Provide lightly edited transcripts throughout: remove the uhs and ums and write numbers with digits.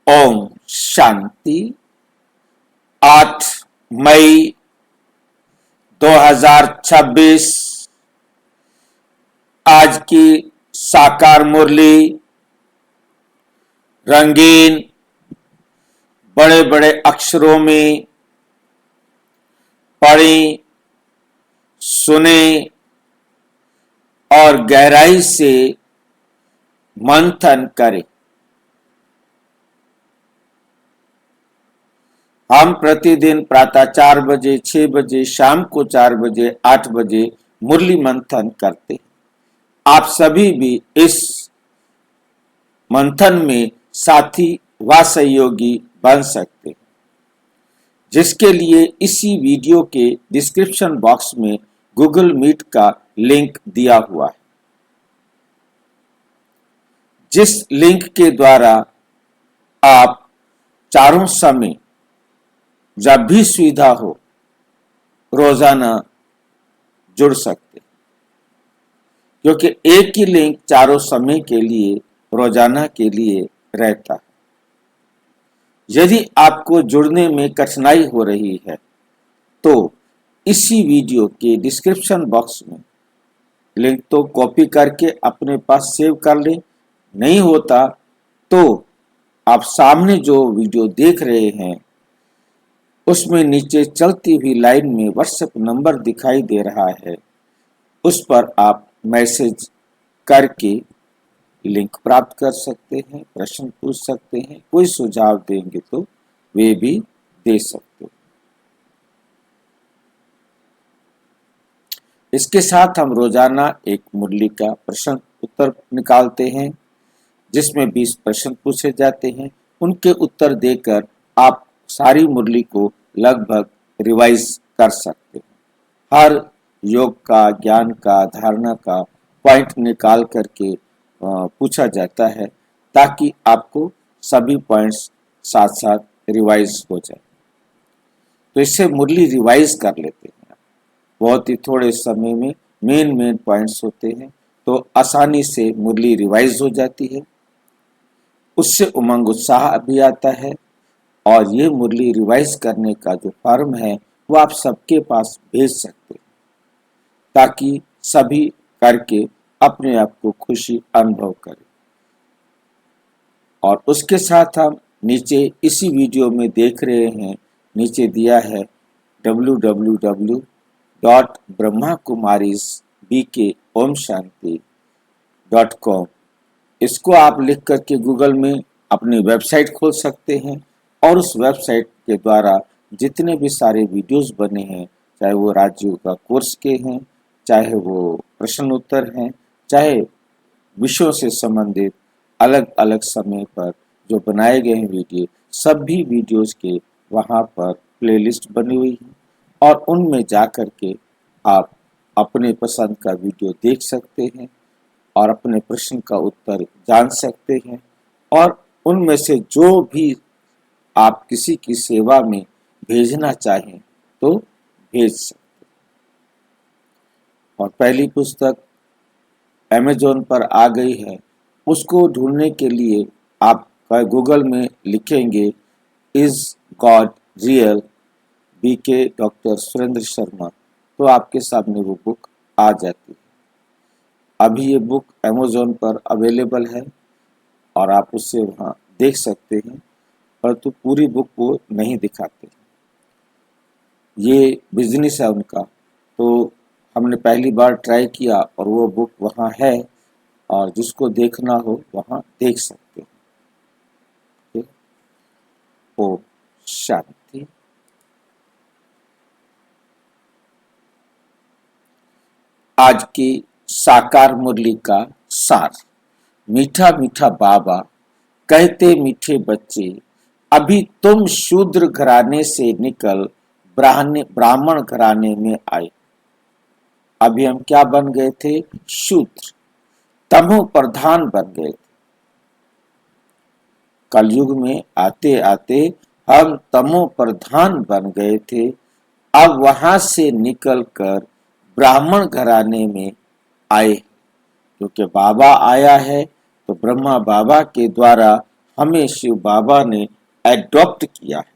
ओम शांति। 8 मई 2026 आज की साकार मुरली रंगीन बड़े बड़े अक्षरों में पढ़ें, सुने और गहराई से मंथन करें। हम प्रतिदिन प्रातः 4 बजे, 6 बजे, शाम को 4 बजे, 8 बजे मुरली मंथन करते हैं। आप सभी भी इस मंथन में साथी व सहयोगी बन सकते हैं, जिसके लिए इसी वीडियो के डिस्क्रिप्शन बॉक्स में गूगल मीट का लिंक दिया हुआ है, जिस लिंक के द्वारा आप चारों समय जब भी सुविधा हो रोजाना जुड़ सकते, क्योंकि एक ही लिंक चारों समय के लिए रोजाना के लिए रहता है। यदि आपको जुड़ने में कठिनाई हो रही है तो इसी वीडियो के डिस्क्रिप्शन बॉक्स में लिंक तो कॉपी करके अपने पास सेव कर लें। नहीं होता तो आप सामने जो वीडियो देख रहे हैं उसमें नीचे चलती हुई लाइन में व्हाट्सएप नंबर दिखाई दे रहा है, उस पर आप मैसेज करके लिंक प्राप्त कर सकते हैं, प्रश्न पूछ सकते हैं, कोई सुझाव देंगे तो वे भी दे सकते हैं। इसके साथ हम रोजाना एक मुरली का प्रश्न उत्तर निकालते हैं, जिसमें 20 प्रश्न पूछे जाते हैं। उनके उत्तर देकर आप सारी मुरली को लगभग रिवाइज कर सकते हैं। हर योग का, ज्ञान का, धारणा का पॉइंट निकाल करके पूछा जाता है, ताकि आपको सभी पॉइंट्स साथ साथ रिवाइज हो जाए। तो इससे मुरली रिवाइज कर लेते हैं। बहुत ही थोड़े समय में मेन पॉइंट्स होते हैं, तो आसानी से मुरली रिवाइज हो जाती है। उससे उमंग उत्साह भी आता है। और ये मुरली रिवाइज करने का जो फॉर्म है वो आप सबके पास भेज सकते हैं, ताकि सभी करके अपने आप को खुशी अनुभव करें। और उसके साथ हम नीचे इसी वीडियो में देख रहे हैं, नीचे दिया है www.brahmakumarisbkomshanti.com। इसको आप लिख करके गूगल में अपनी वेबसाइट खोल सकते हैं, और उस वेबसाइट के द्वारा जितने भी सारे वीडियोस बने हैं, चाहे वो राजयोग का कोर्स के हैं, चाहे वो प्रश्न उत्तर हैं, चाहे विषयों से संबंधित अलग अलग समय पर जो बनाए गए हैं वीडियो, सभी वीडियोस के वहाँ पर प्लेलिस्ट बनी हुई है, और उनमें जा कर के आप अपने पसंद का वीडियो देख सकते हैं और अपने प्रश्न का उत्तर जान सकते हैं। और उनमें से जो भी आप किसी की सेवा में भेजना चाहें तो भेज सकते हैं। और पहली पुस्तक अमेज़न पर आ गई है, उसको ढूंढने के लिए आप गूगल में लिखेंगे is God real BK doctor Surendra Sharma, तो आपके सामने वो बुक आ जाती है। अभी ये बुक अमेज़न पर अवेलेबल है और आप उससे वहाँ देख सकते हैं, परंतु पूरी बुक वो नहीं दिखाते। ये बिजनेस है उनका, तो हमने पहली बार ट्राई किया और वो बुक वहाँ है, और जिसको देखना हो वहाँ देख सकते हैं। ओम शांति। आज की साकार मुरली का सार। मीठा मीठा बाबा कहते मीठे बच्चे, अभी तुम शूद्र घराने से निकल ब्राह्मण घराने में आए। अभी हम क्या बन गए थे? शूद्र, तमो प्रधान बन गए थे। कलयुग में आते आते हम तमो प्रधान बन गए थे। अब वहां से निकलकर ब्राह्मण घराने में आए, क्योंकि बाबा आया है, तो ब्रह्मा बाबा के द्वारा हमें शिव बाबा ने एडॉप्ट किया है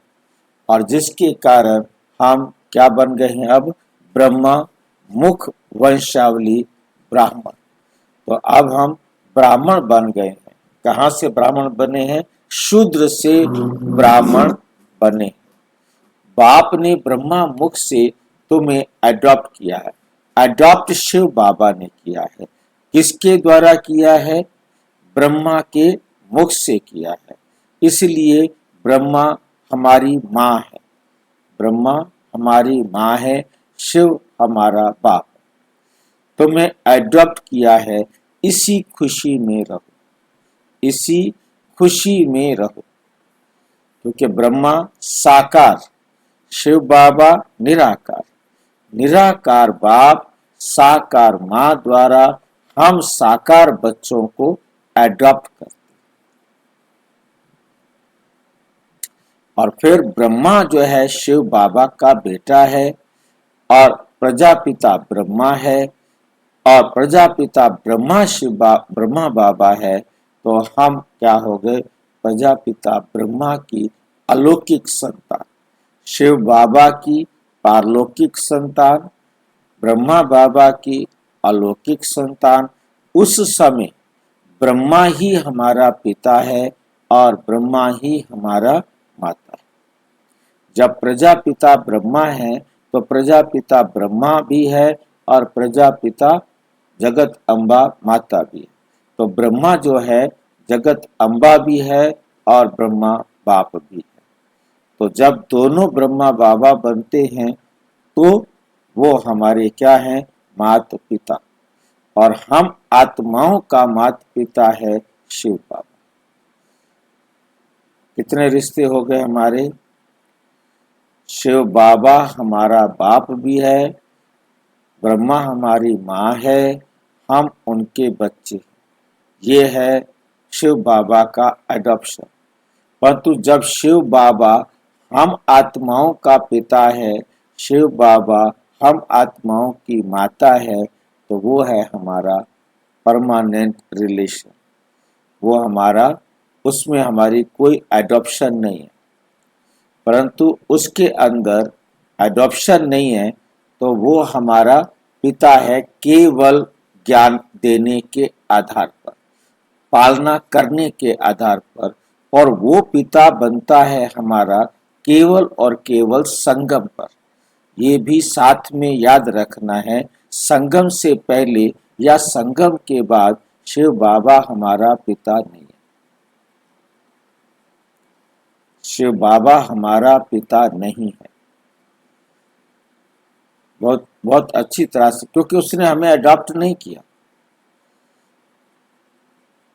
और जिसके कारण हम क्या बन गए हैं, अब ब्रह्मा मुख वंशावली ब्राह्मण। तो अब हम ब्राह्मण बन गए हैं। कहाँ से ब्राह्मण बने हैं? शूद्र से ब्राह्मण बने। बाप ने ब्रह्मा मुख से तुम्हें अडॉप्ट किया है। अडॉप्ट शिव बाबा ने किया है। किसके द्वारा किया है? ब्रह्मा के मुख से किया है। इसलिए ब्रह्मा हमारी माँ है, ब्रह्मा हमारी माँ है, शिव हमारा बाप। तुम्हें अडॉप्ट किया है, इसी खुशी में रहो, इसी खुशी में रहो। क्योंकि ब्रह्मा साकार, शिव बाबा निराकार। निराकार बाप साकार माँ द्वारा हम साकार बच्चों को अडॉप्ट करते। और फिर ब्रह्मा जो है शिव बाबा का बेटा है और प्रजापिता ब्रह्मा है और प्रजापिता ब्रह्मा बाबा है। तो हम क्या हो गए? प्रजापिता ब्रह्मा की अलौकिक संतान, शिव बाबा की पारलौकिक संतान, ब्रह्मा बाबा की अलौकिक संतान। उस समय ब्रह्मा ही हमारा पिता है और ब्रह्मा ही हमारा माता है। जब प्रजापिता ब्रह्मा है तो प्रजापिता ब्रह्मा भी है और प्रजापिता जगत अम्बा माता भी है। तो ब्रह्मा जो है जगत अम्बा भी है और ब्रह्मा बाप भी है। तो जब दोनों ब्रह्मा बाबा बनते हैं तो वो हमारे क्या हैं? माता पिता। और हम आत्माओं का माता पिता है शिव बाबा। कितने रिश्ते हो गए हमारे? शिव बाबा हमारा बाप भी है, ब्रह्मा हमारी माँ है, हम उनके बच्चे। ये है शिव बाबा का अडॉप्शन। परंतु जब शिव बाबा हम आत्माओं का पिता है, शिव बाबा हम आत्माओं की माता है, तो वो है हमारा परमानेंट रिलेशन। वो हमारा, उसमें हमारी कोई अडॉप्शन नहीं है। परंतु उसके अंदर अडॉप्शन नहीं है तो वो हमारा पिता है केवल ज्ञान देने के आधार पर, पालना करने के आधार पर। और वो पिता बनता है हमारा केवल और केवल संगम पर। ये भी साथ में याद रखना है, संगम से पहले या संगम के बाद शिव बाबा हमारा पिता नहीं है। शिव बाबा हमारा पिता नहीं है। बहुत बहुत अच्छी तरह से, क्योंकि उसने हमें अडॉप्ट नहीं किया।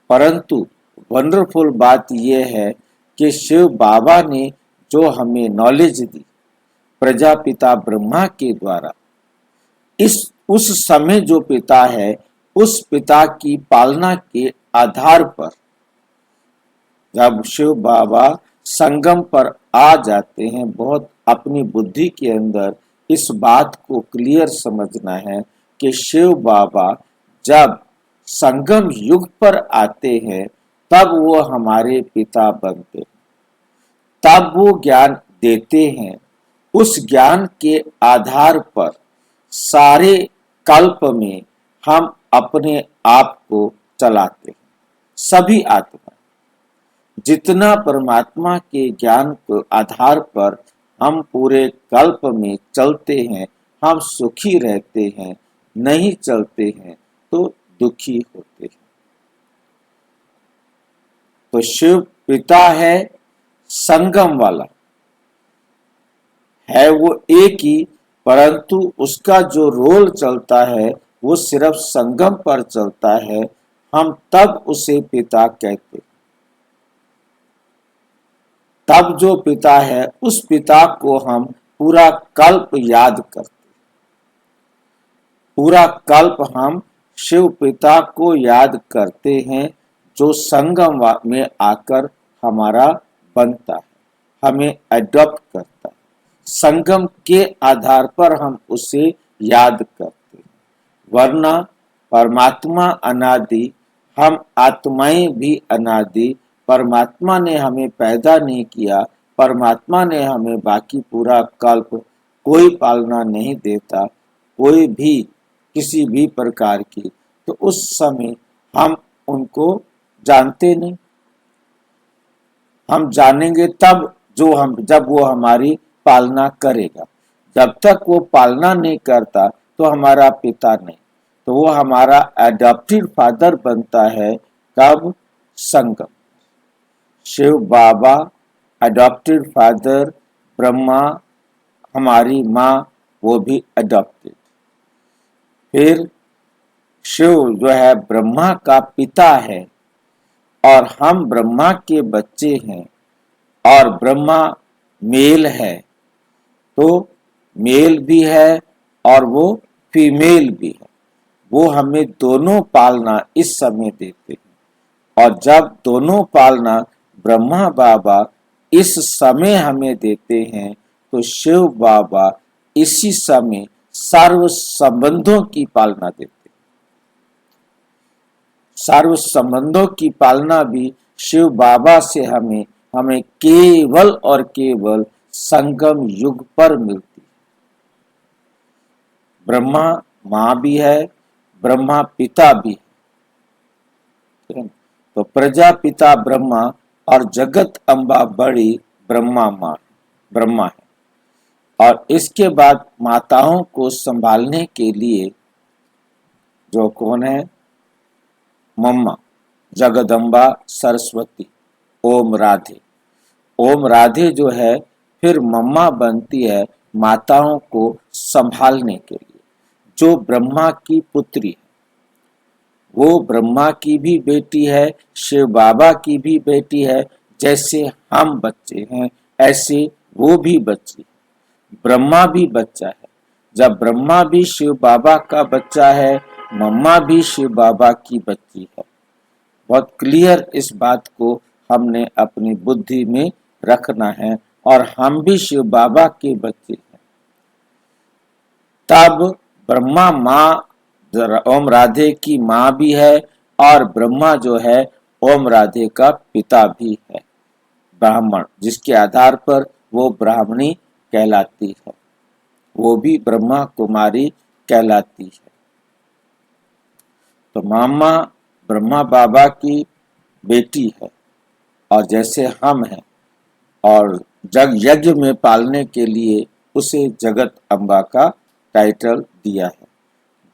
परंतु वंडरफुल बात यह है कि शिव बाबा ने जो हमें नॉलेज दी प्रजापिता ब्रह्मा के द्वारा, उस समय जो पिता है उस पिता की पालना के आधार पर जब शिव बाबा संगम पर आ जाते हैं, बहुत अपनी बुद्धि के अंदर इस बात को क्लियर समझना है कि शिव बाबा जब संगम युग पर आते हैं तब वो हमारे पिता बनते हैं, तब वो ज्ञान देते हैं। उस ज्ञान के आधार पर सारे कल्प में हम अपने आप को चलाते हैं। सभी आत्मा जितना परमात्मा के ज्ञान के आधार पर हम पूरे कल्प में चलते हैं, हम सुखी रहते हैं। नहीं चलते हैं तो दुखी होते हैं। तो शिव पिता है संगम वाला, है वो एक ही, परंतु उसका जो रोल चलता है वो सिर्फ संगम पर चलता है। हम तब उसे पिता कहते। तब जो पिता है उस पिता को हम पूरा कल्प याद करते। पूरा कल्प हम शिव पिता को याद करते हैं जो संगम में आकर हमारा बनता है, हमें अडॉप्ट करता है। संगम के आधार पर हम उसे याद करते हैं। वरना परमात्मा अनादि, हम आत्माएं भी अनादि, परमात्मा ने हमें पैदा नहीं किया, परमात्मा ने हमें बाकी पूरा कल्प कोई पालना नहीं देता, कोई भी किसी भी प्रकार की, तो उस समय हम उनको जानते नहीं। हम जानेंगे तब जब वो हमारी पालना करेगा। जब तक वो पालना नहीं करता तो हमारा पिता नहीं, तो वो हमारा एडॉप्टेड फादर बनता है। कब? संगम। शिव बाबा एडॉप्टेड फादर, ब्रह्मा हमारी माँ वो भी एडॉप्टेड। फिर शिव जो है ब्रह्मा का पिता है और हम ब्रह्मा के बच्चे हैं, और ब्रह्मा मेल है, तो मेल भी है और वो फीमेल भी है। वो हमें दोनों पालना इस समय देते हैं, और जब दोनों पालना ब्रह्मा बाबा इस समय हमें देते हैं, तो शिव बाबा इसी समय सर्व संबंधों की पालना देते हैं। सर्व संबंधों की पालना भी शिव बाबा से हमें केवल और केवल संगम युग पर मिलती है। ब्रह्मा माँ भी है, ब्रह्मा पिता भी है। तो प्रजापिता ब्रह्मा और जगत अम्बा बड़ी ब्रह्मा है। और इसके बाद माताओं को संभालने के लिए जो कौन है? मम्मा जगदम्बा सरस्वती, ओम राधे। ओम राधे जो है फिर मम्मा बनती है माताओं को संभालने के लिए। जो ब्रह्मा की पुत्री है, वो ब्रह्मा की भी बेटी है, शिव बाबा की भी बेटी है। जैसे हम बच्चे हैं ऐसे वो भी बच्ची है। ब्रह्मा भी बच्चा है। जब ब्रह्मा भी शिव बाबा का बच्चा है, मम्मा भी शिव बाबा की बच्ची है। बहुत क्लियर इस बात को हमने अपनी बुद्धि में रखना है, और हम भी शिव बाबा के बच्चे हैं। तब ब्रह्मा माँ ओम राधे की माँ भी है, और ब्रह्मा जो है ओम राधे का पिता भी है, ब्राह्मण, जिसके आधार पर वो ब्राह्मणी कहलाती है। वो भी ब्रह्मा कुमारी कहलाती है। तो मामा ब्रह्मा बाबा की बेटी है, और जैसे हम हैं, और जग यज्ञ में पालने के लिए उसे जगत अम्बा का टाइटल दिया है,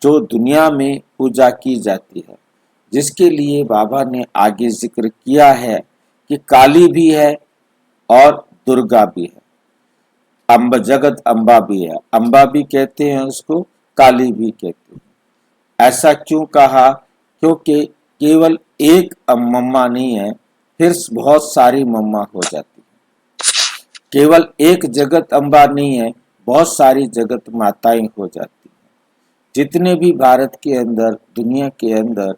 जो दुनिया में पूजा की जाती है, जिसके लिए बाबा ने आगे जिक्र किया है कि काली भी है और दुर्गा भी है, जगत अम्बा भी है। अम्बा भी कहते हैं उसको, काली भी कहते हैं। ऐसा क्यों कहा? क्योंकि केवल एक मम्मा नहीं है, फिर बहुत सारी मम्मा हो जाती है। केवल एक जगत अम्बा नहीं है, बहुत सारी जगत माताएं हो जाती हैं। जितने भी भारत के अंदर, दुनिया के अंदर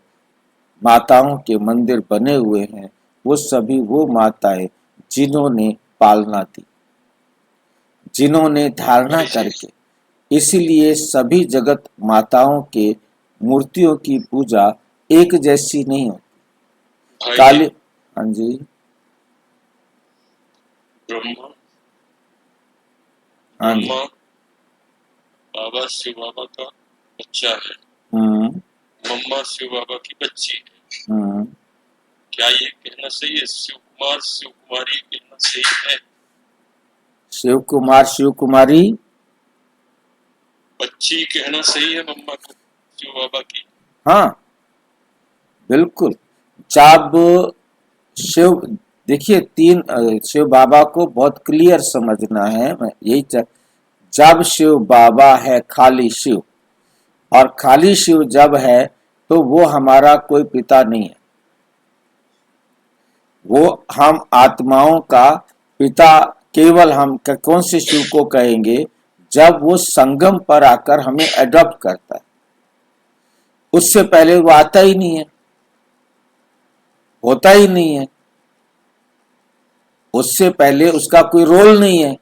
माताओं के मंदिर बने हुए हैं, वो सभी वो माताएं जिन्होंने पालना दी, जिन्होंने धारणा करके। इसीलिए सभी जगत माताओं के मूर्तियों की पूजा एक जैसी नहीं होती। काली, हाँ जी, ब्रह्मा हाँ जी, बाबा शिव बाबा का बच्चा है, मम्मा शिव बाबा की बच्ची है। क्या ये कहना सही है? शिव कुमार शिव कुमारी कहना सही है? शिव कुमार शिव कुमारी बच्ची कहना सही है मम्मा को शिव बाबा की? हाँ बिल्कुल। जब शिव, देखिए तीन शिव बाबा को बहुत क्लियर समझना है, यही जब शिव बाबा है खाली शिव, और खाली शिव जब है तो वो हमारा कोई पिता नहीं है। वो हम आत्माओं का पिता केवल हम कौन से शिव को कहेंगे? जब वो संगम पर आकर हमें अडॉप्ट करता है। उससे पहले वो आता ही नहीं है, होता ही नहीं है। उससे पहले उसका कोई रोल नहीं है।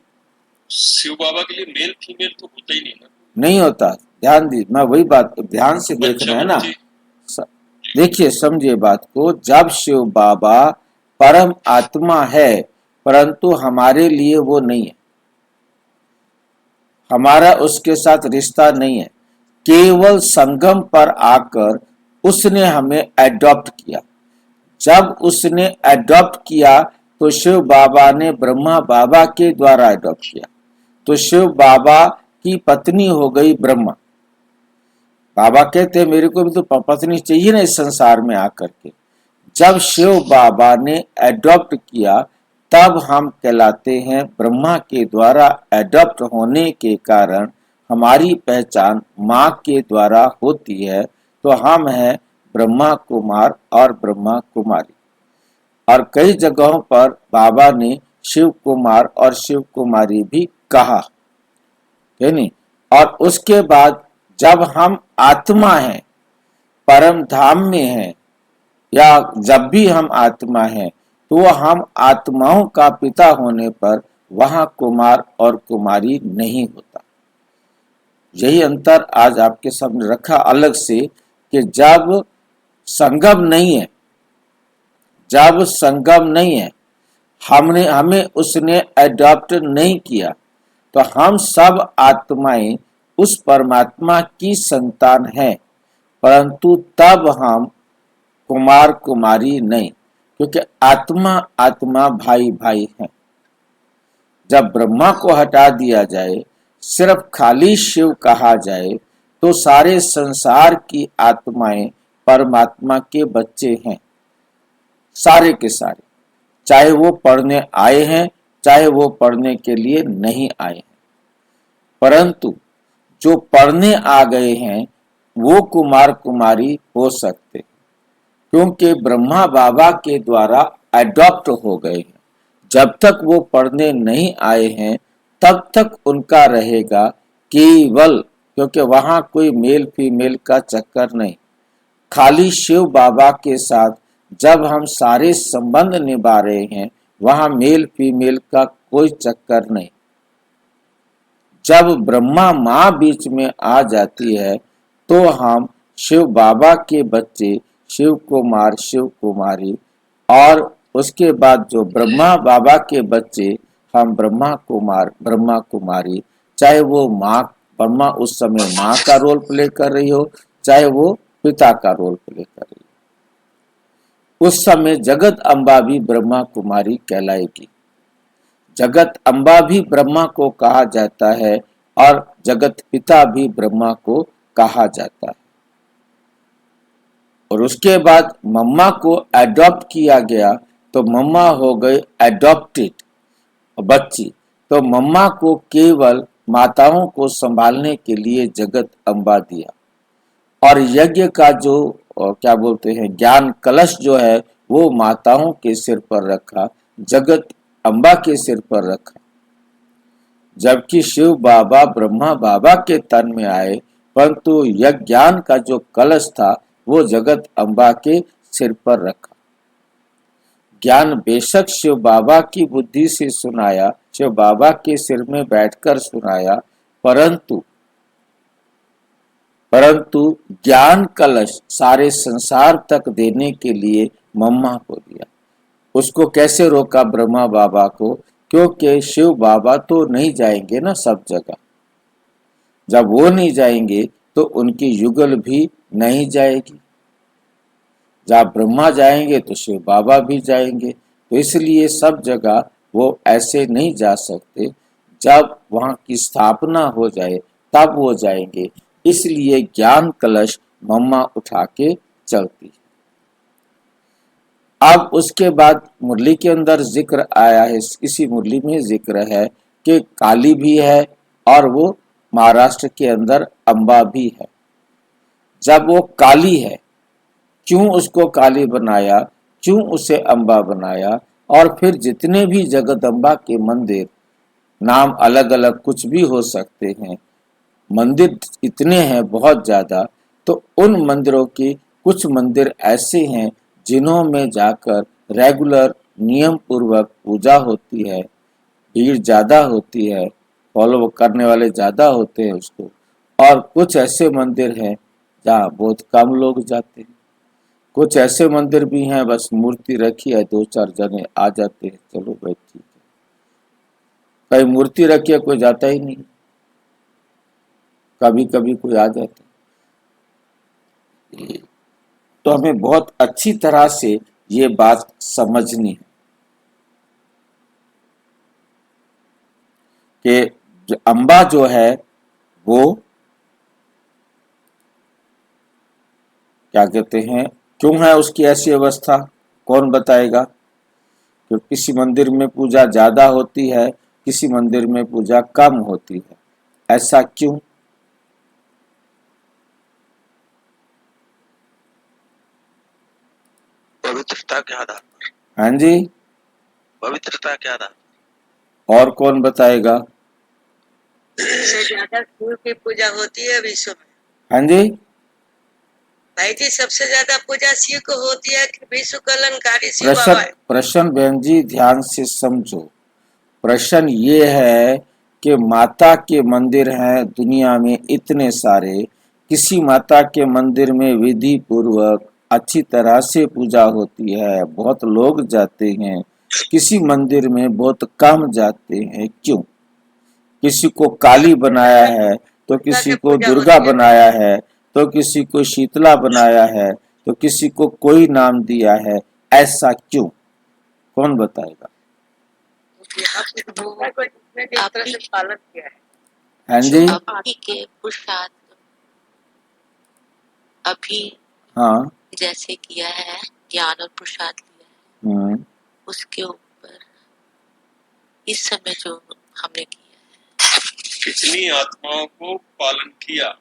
शिव बाबा के लिए मेल फीमेल तो होता ही नहीं ना? नहीं होता। ध्यान दीजिए, मैं वही बात ध्यान से देखना है ना। देखिए समझिए बात को। जब शिव बाबा परम आत्मा है, परंतु हमारे लिए वो नहीं है, हमारा उसके साथ रिश्ता नहीं है। केवल संगम पर आकर उसने हमें एडॉप्ट किया। जब उसने एडॉप्ट किया तो शिव बाबा ने ब्रह्मा बाबा के द्वारा एडॉप्ट किया, तो शिव बाबा की पत्नी हो गई ब्रह्मा। बाबा कहते हैं मेरे को भी तो पत्नी चाहिए ना इस संसार में आकर के। जब शिव बाबा ने एडॉप्ट किया तब हम कहलाते हैं। ब्रह्मा के द्वारा एडॉप्ट होने के कारण हमारी पहचान माँ के द्वारा होती है, तो हम हैं ब्रह्मा कुमार और ब्रह्मा कुमारी। और कई जगहों पर बाबा ने शिव कुमार और शिव कुमारी भी कहा है नहीं। और उसके बाद जब हम आत्मा हैं, परम धाम में हैं, या जब भी हम आत्मा हैं, तो हम आत्माओं का पिता होने पर वहां कुमार और कुमारी नहीं होता। यही अंतर आज आपके सामने रखा अलग से कि जब संगम नहीं है, जब संगम नहीं है, हमें उसने एडॉप्ट नहीं किया, तो हम सब आत्माएं उस परमात्मा की संतान हैं, परंतु तब हम कुमार कुमारी नहीं, क्योंकि आत्मा आत्मा भाई भाई हैं। जब ब्रह्मा को हटा दिया जाए, सिर्फ खाली शिव कहा जाए, तो सारे संसार की आत्माएं परमात्मा के बच्चे हैं, सारे के सारे, चाहे वो पढ़ने आए हैं, चाहे वो पढ़ने के लिए नहीं आए हैं। परंतु जो पढ़ने आ गए हैं वो कुमार कुमारी हो सकते, क्योंकि ब्रह्मा बाबा के द्वारा एडॉप्ट हो गए हैं। जब तक वो पढ़ने नहीं आए हैं तब तक उनका रहेगा केवल, क्योंकि वहां कोई मेल फीमेल का चक्कर नहीं। खाली शिव बाबा के साथ जब हम सारे संबंध निभा रहे हैं, वहां मेल फीमेल का कोई चक्कर नहीं। जब ब्रह्मा माँ बीच में आ जाती है तो हम शिव बाबा के बच्चे, शिव कुमार शिव कुमारी, और उसके बाद जो ब्रह्मा बाबा के बच्चे हम ब्रह्मा कुमार ब्रह्मा कुमारी, चाहे वो माँ ब्रह्मा उस समय माँ का रोल प्ले कर रही हो, चाहे वो पिता का रोल प्ले कर रही हो। उस समय जगत अम्बा भी ब्रह्मा कुमारी कहलाएगी। जगत अम्बा भी ब्रह्मा को कहा जाता है और जगत पिता भी ब्रह्मा को कहा जाता है। और उसके बाद मम्मा को एडॉप्ट किया गया तो मम्मा हो गई एडॉप्टेड बच्ची, तो मम्मा को केवल माताओं को संभालने के लिए जगत अम्बा दिया। और यज्ञ का जो क्या बोलते हैं ज्ञान कलश जो है वो माताओं के सिर पर रखा, जगत अम्बा के सिर पर रखा। जबकि शिव बाबा ब्रह्मा बाबा के तन में आए, परंतु यज्ञ ज्ञान का जो कलश था वो जगत अम्बा के सिर पर रखा। ज्ञान बेशक शिव बाबा की बुद्धि से सुनाया, शिव बाबा के सिर में बैठकर सुनाया, परंतु ज्ञान कलश सारे संसार तक देने के लिए मम्मा को दिया। उसको कैसे रोका ब्रह्मा बाबा को? क्योंकि शिव बाबा तो नहीं जाएंगे ना सब जगह। जब वो नहीं जाएंगे तो उनकी युगल भी नहीं जाएगी। जब ब्रह्मा जाएंगे तो शिव बाबा भी जाएंगे, तो इसलिए सब जगह वो ऐसे नहीं जा सकते। जब वहां की स्थापना हो जाए तब वो जाएंगे, इसलिए ज्ञान कलश मम्मा उठा के चलती। अब उसके बाद मुरली के अंदर जिक्र आया है, इसी मुरली में जिक्र है कि काली भी है और वो महाराष्ट्र के अंदर अम्बा भी है। जब वो काली है, क्यों उसको काली बनाया, क्यों उसे अम्बा बनाया? और फिर जितने भी जगदम्बा के मंदिर, नाम अलग अलग कुछ भी हो सकते हैं, मंदिर इतने हैं बहुत ज्यादा, तो उन मंदिरों की कुछ मंदिर ऐसे हैं जिन्हों में जाकर रेगुलर नियम पूर्वक पूजा होती है, भीड़ ज्यादा होती है, फॉलो करने वाले ज्यादा होते हैं उसको। और कुछ ऐसे मंदिर हैं जहाँ बहुत कम लोग जाते हैं। कुछ ऐसे मंदिर भी हैं बस मूर्ति रखी है, 2-4 जने आ जाते हैं, चलो भाई ठीक है। कहीं मूर्ति रखी है कोई जाता ही नहीं, कभी कभी कोई आ जाता है। तो हमें बहुत अच्छी तरह से ये बात समझनी है कि अम्बा जो है वो क्या कहते हैं, क्यों है उसकी ऐसी अवस्था, कौन बताएगा? कि किसी मंदिर में पूजा ज्यादा होती है, किसी मंदिर में पूजा कम होती है, ऐसा क्यों? पवित्रता के आधार पर। हाँ जी, पवित्रता के आधार। और कौन बताएगा? सबसे ज्यादा शिव की पूजा होती है विश्व में। हाँ जी, भाई जी, सबसे ज्यादा पूजा शिव को होती है कि विश्व कल्याणकारी शिव बाबा है। प्रश्न बहन जी ध्यान से समझो। प्रश्न ये है कि माता के मंदिर हैं दुनिया में इतने सारे, किसी माता के मंदिर में विधि पूर्वक अच्छी तरह से पूजा होती है, बहुत लोग जाते हैं, किसी मंदिर में बहुत कम जाते हैं, क्यों? किसी को काली बनाया है तो किसी को दुर्गा बनाया है, तो किसी को शीतला बनाया है, तो किसी को कोई नाम दिया है, ऐसा क्यों? कौन बताएगा? पालन किया है। हाँ जी, अभी के पुरुषार्थ अभी हाँ, जैसे किया है, ज्ञान और पुरुषार्थ लिया है, उसके ऊपर इस समय जो हमने किया है, कितनी आत्माओं को पालन किया,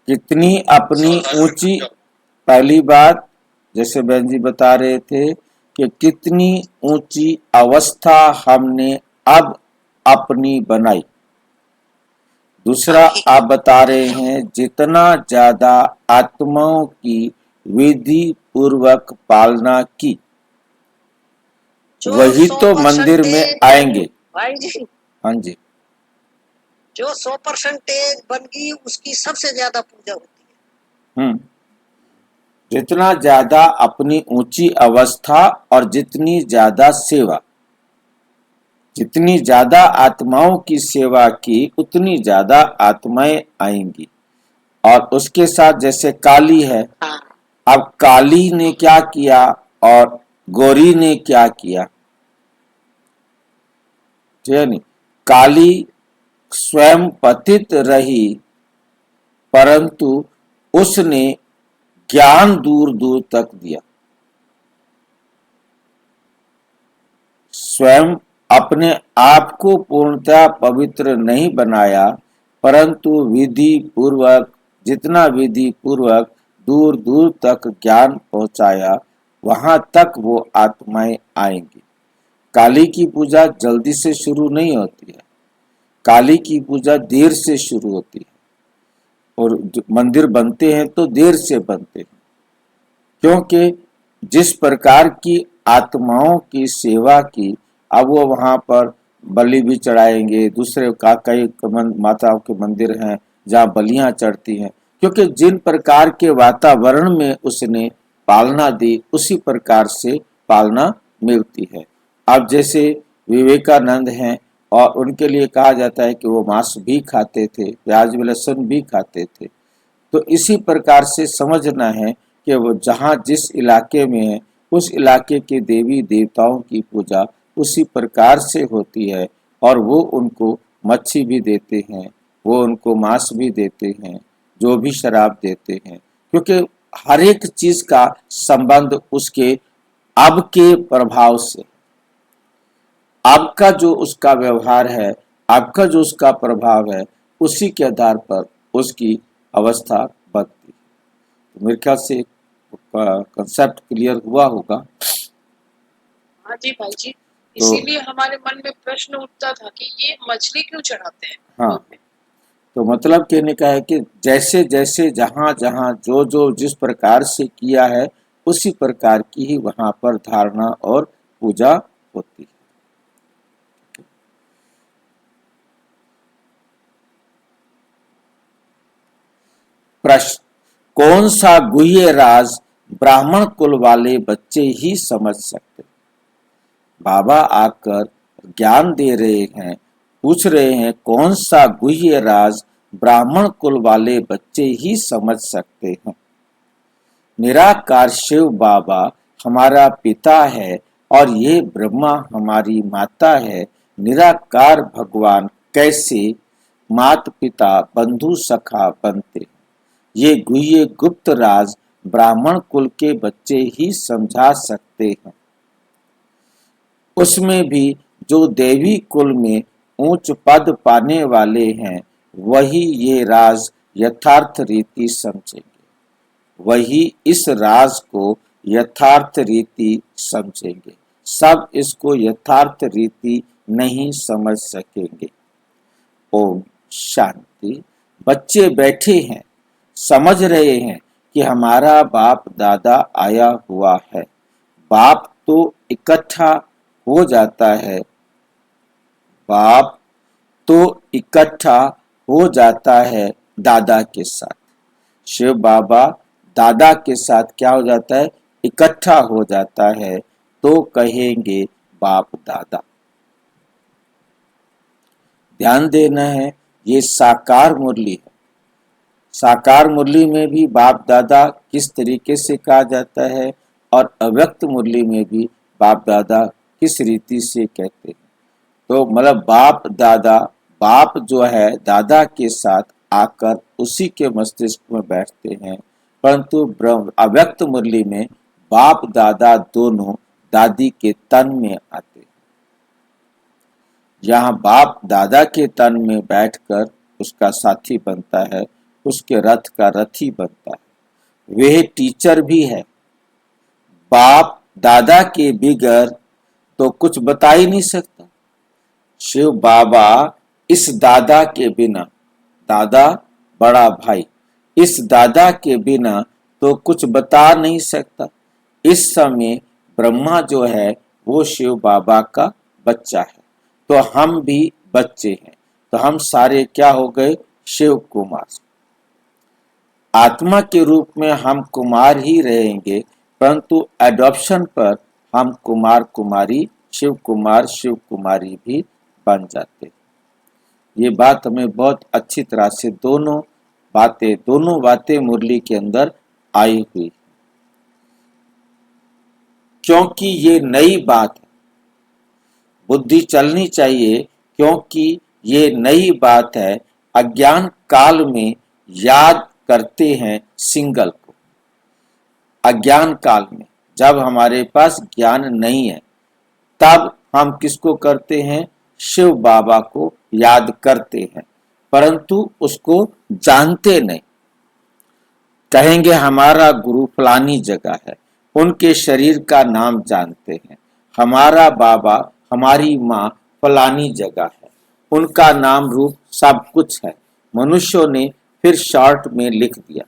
कितनी अपनी ऊंची, पहली बात जैसे बहन जी बता रहे थे कि कितनी ऊंची अवस्था हमने अब अपनी बनाई। दूसरा आप बता रहे हैं जितना ज्यादा आत्माओं की विधि पूर्वक पालना की, वही तो मंदिर में आएंगे। भाई जी, हाँ जी, जो 100% बनगी उसकी सबसे ज्यादा पूजा होती है। जितना ज्यादा अपनी ऊंची अवस्था और जितनी ज्यादा सेवा, जितनी ज्यादा आत्माओं की सेवा की उतनी ज्यादा आत्माएं आएंगी। और उसके साथ जैसे काली है, अब काली ने क्या किया और गौरी ने क्या किया? नहीं, काली स्वयं पतित रही परंतु उसने ज्ञान दूर दूर तक दिया। स्वयं अपने आप को पूर्णतः पवित्र नहीं बनाया परंतु विधि पूर्वक, जितना विधि पूर्वक दूर दूर तक ज्ञान पहुंचाया, वहां तक वो आत्माएं आएंगी। काली की पूजा जल्दी से शुरू नहीं होती है, काली की पूजा देर से शुरू होती है, और मंदिर बनते हैं तो देर से बनते हैं, क्योंकि जिस प्रकार की आत्माओं की सेवा की, अब वो वहां पर बलि भी चढ़ाएंगे, दूसरे का कई माताओं के मंदिर हैं जहाँ बलियां चढ़ती हैं, क्योंकि जिन प्रकार के वातावरण में उसने पालना दी उसी प्रकार से पालना मिलती है। अब जैसे विवेकानंद हैं और उनके लिए कहा जाता है कि वो मांस भी खाते थे, प्याज लहसुन भी खाते थे, तो इसी प्रकार से समझना है कि वो जहाँ जिस इलाके में है उस इलाके के देवी देवताओं की पूजा उसी प्रकार से होती है, और वो उनको मच्छी भी देते हैं, वो उनको मांस भी देते हैं, जो भी शराब देते हैं, क्योंकि हर एक चीज का संबंध उसके अब के प्रभाव से, अब का जो उसका व्यवहार है, अब का जो उसका प्रभाव है, उसी के आधार पर उसकी अवस्था बनती है। तो मेरे ख्याल से कंसेप्ट क्लियर हुआ होगा। हाँ जी भाई जी, इसीलिए हमारे मन में प्रश्न उठता था कि ये मछली क्यों चढ़ाते हैं। हाँ, तो मतलब कहने का है कि जैसे जैसे जहाँ जहाँ जो जो जिस प्रकार से किया है उसी प्रकार की ही वहां पर धारणा और पूजा होती है। प्रश्न, कौन सा गुह्य राज ब्राह्मण कुल वाले बच्चे ही समझ सकते। बाबा आकर ज्ञान दे रहे हैं, पूछ रहे हैं कौन सा गुह्य राज ब्राह्मण कुल वाले बच्चे ही समझ सकते हैं। निराकार शिव बाबा हमारा पिता है और ये ब्रह्मा हमारी माता है। निराकार भगवान कैसे माता पिता बंधु सखा बनते, ये गुह्य गुप्त राज ब्राह्मण कुल के बच्चे ही समझा सकते हैं। उसमें भी जो देवी कुल में ऊंच पद पाने वाले हैं वही ये राज यथार्थ रीति समझेंगे, वही इस राज को यथार्थ रीति समझेंगे। सब इसको यथार्थ रीति नहीं समझ सकेंगे। ओम शांति। बच्चे बैठे हैं, समझ रहे हैं कि हमारा बाप दादा आया हुआ है। बाप तो इकट्ठा हो जाता है, बाप तो इकट्ठा हो जाता है दादा के साथ। शिव बाबा दादा के साथ क्या हो जाता है, इकट्ठा हो जाता है, तो कहेंगे बाप दादा। ध्यान देना है, ये साकार मुरली है। साकार मुरली में भी बाप दादा किस तरीके से कहा जाता है और अव्यक्त मुरली में भी बाप दादा किस रीति से कहते हैं। तो मतलब बाप दादा, बाप जो है दादा के साथ आकर उसी के मस्तिष्क में बैठते हैं, परंतु अव्यक्त मुरली में बाप दादा दोनों दादी के तन में आते हैं। यहाँ बाप दादा के तन में बैठकर उसका साथी बनता है, उसके रथ का रथी बनता है। वह टीचर भी है। बाप दादा के बिगर तो कुछ बता ही नहीं सकता। शिव बाबा इस दादा के बिना, दादा बड़ा भाई, इस दादा के बिना तो कुछ बता नहीं सकता। इस समय ब्रह्मा जो है वो शिव बाबा का बच्चा है, तो हम भी बच्चे हैं, तो हम सारे क्या हो गए, शिव कुमार। आत्मा के रूप में हम कुमार ही रहेंगे, परंतु एडॉप्शन पर हम कुमार कुमारी, शिव कुमार शिव कुमारी भी बन जाते। ये बात हमें बहुत अच्छी तरह से दोनों बातें मुरली के अंदर आई हुई, क्योंकि ये नई बात है। बुद्धि चलनी चाहिए, क्योंकि ये नई बात है। अज्ञान काल में याद करते हैं सिंगल को। अज्ञान काल में जब हमारे पास ज्ञान नहीं है, तब हम किसको करते हैं, शिव बाबा को याद करते हैं, परंतु उसको जानते नहीं। कहेंगे हमारा गुरु फलानी जगह है, उनके शरीर का नाम जानते हैं। हमारा बाबा, हमारी माँ फलानी जगह है, उनका नाम रूप सब कुछ है। मनुष्यों ने फिर शॉर्ट में लिख दिया,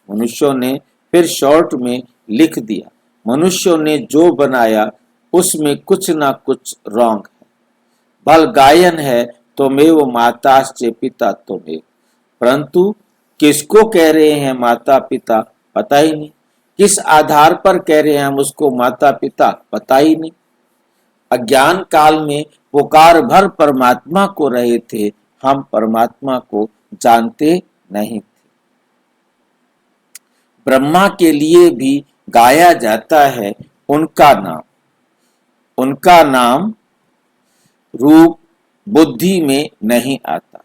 मनुष्यों ने फिर शॉर्ट में लिख दिया। मनुष्यों ने जो बनाया उसमें कुछ ना कुछ रॉन्ग है। भल गायन है त्वमेव माताश्च पिता त्वमेव, परंतु किसको कह रहे हैं माता पिता पता ही नहीं। किस आधार पर कह रहे हैं हम उसको माता पिता पता ही नहीं। अज्ञान काल में पुकार भर परमात्मा को रहे थे, हम परमात्मा को जानते नहीं थे। ब्रह्मा के लिए भी गाया जाता है उनका नाम, उनका नाम रूप बुद्धि में नहीं आता,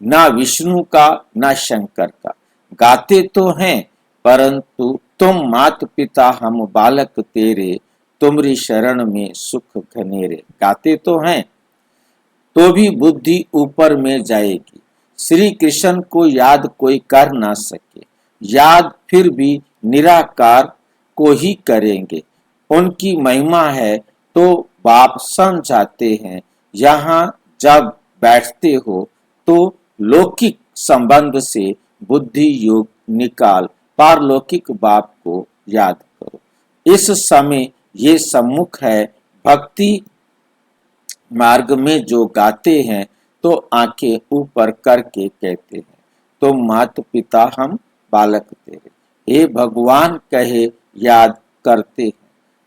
ना विष्णु का ना शंकर का। गाते तो हैं, परंतु तुम मात पिता हम बालक तेरे, तुमरी शरण में सुख घनेरे। गाते तो हैं, तो भी बुद्धि ऊपर में जाएगी। श्री कृष्ण को याद कोई कर ना सके, याद फिर भी निराकार को ही करेंगे। उनकी महिमा है तो बाप समझाते हैं। यहाँ जब बैठते हो तो लौकिक संबंध से बुद्धि योग निकाल पारलौकिक बाप को याद करो। इस समय ये सम्मुख है। भक्ति मार्ग में जो गाते हैं तो आंखें ऊपर करके कहते हैं, तो माता पिता हम बालक तेरे। हे भगवान कहे याद करते हैं।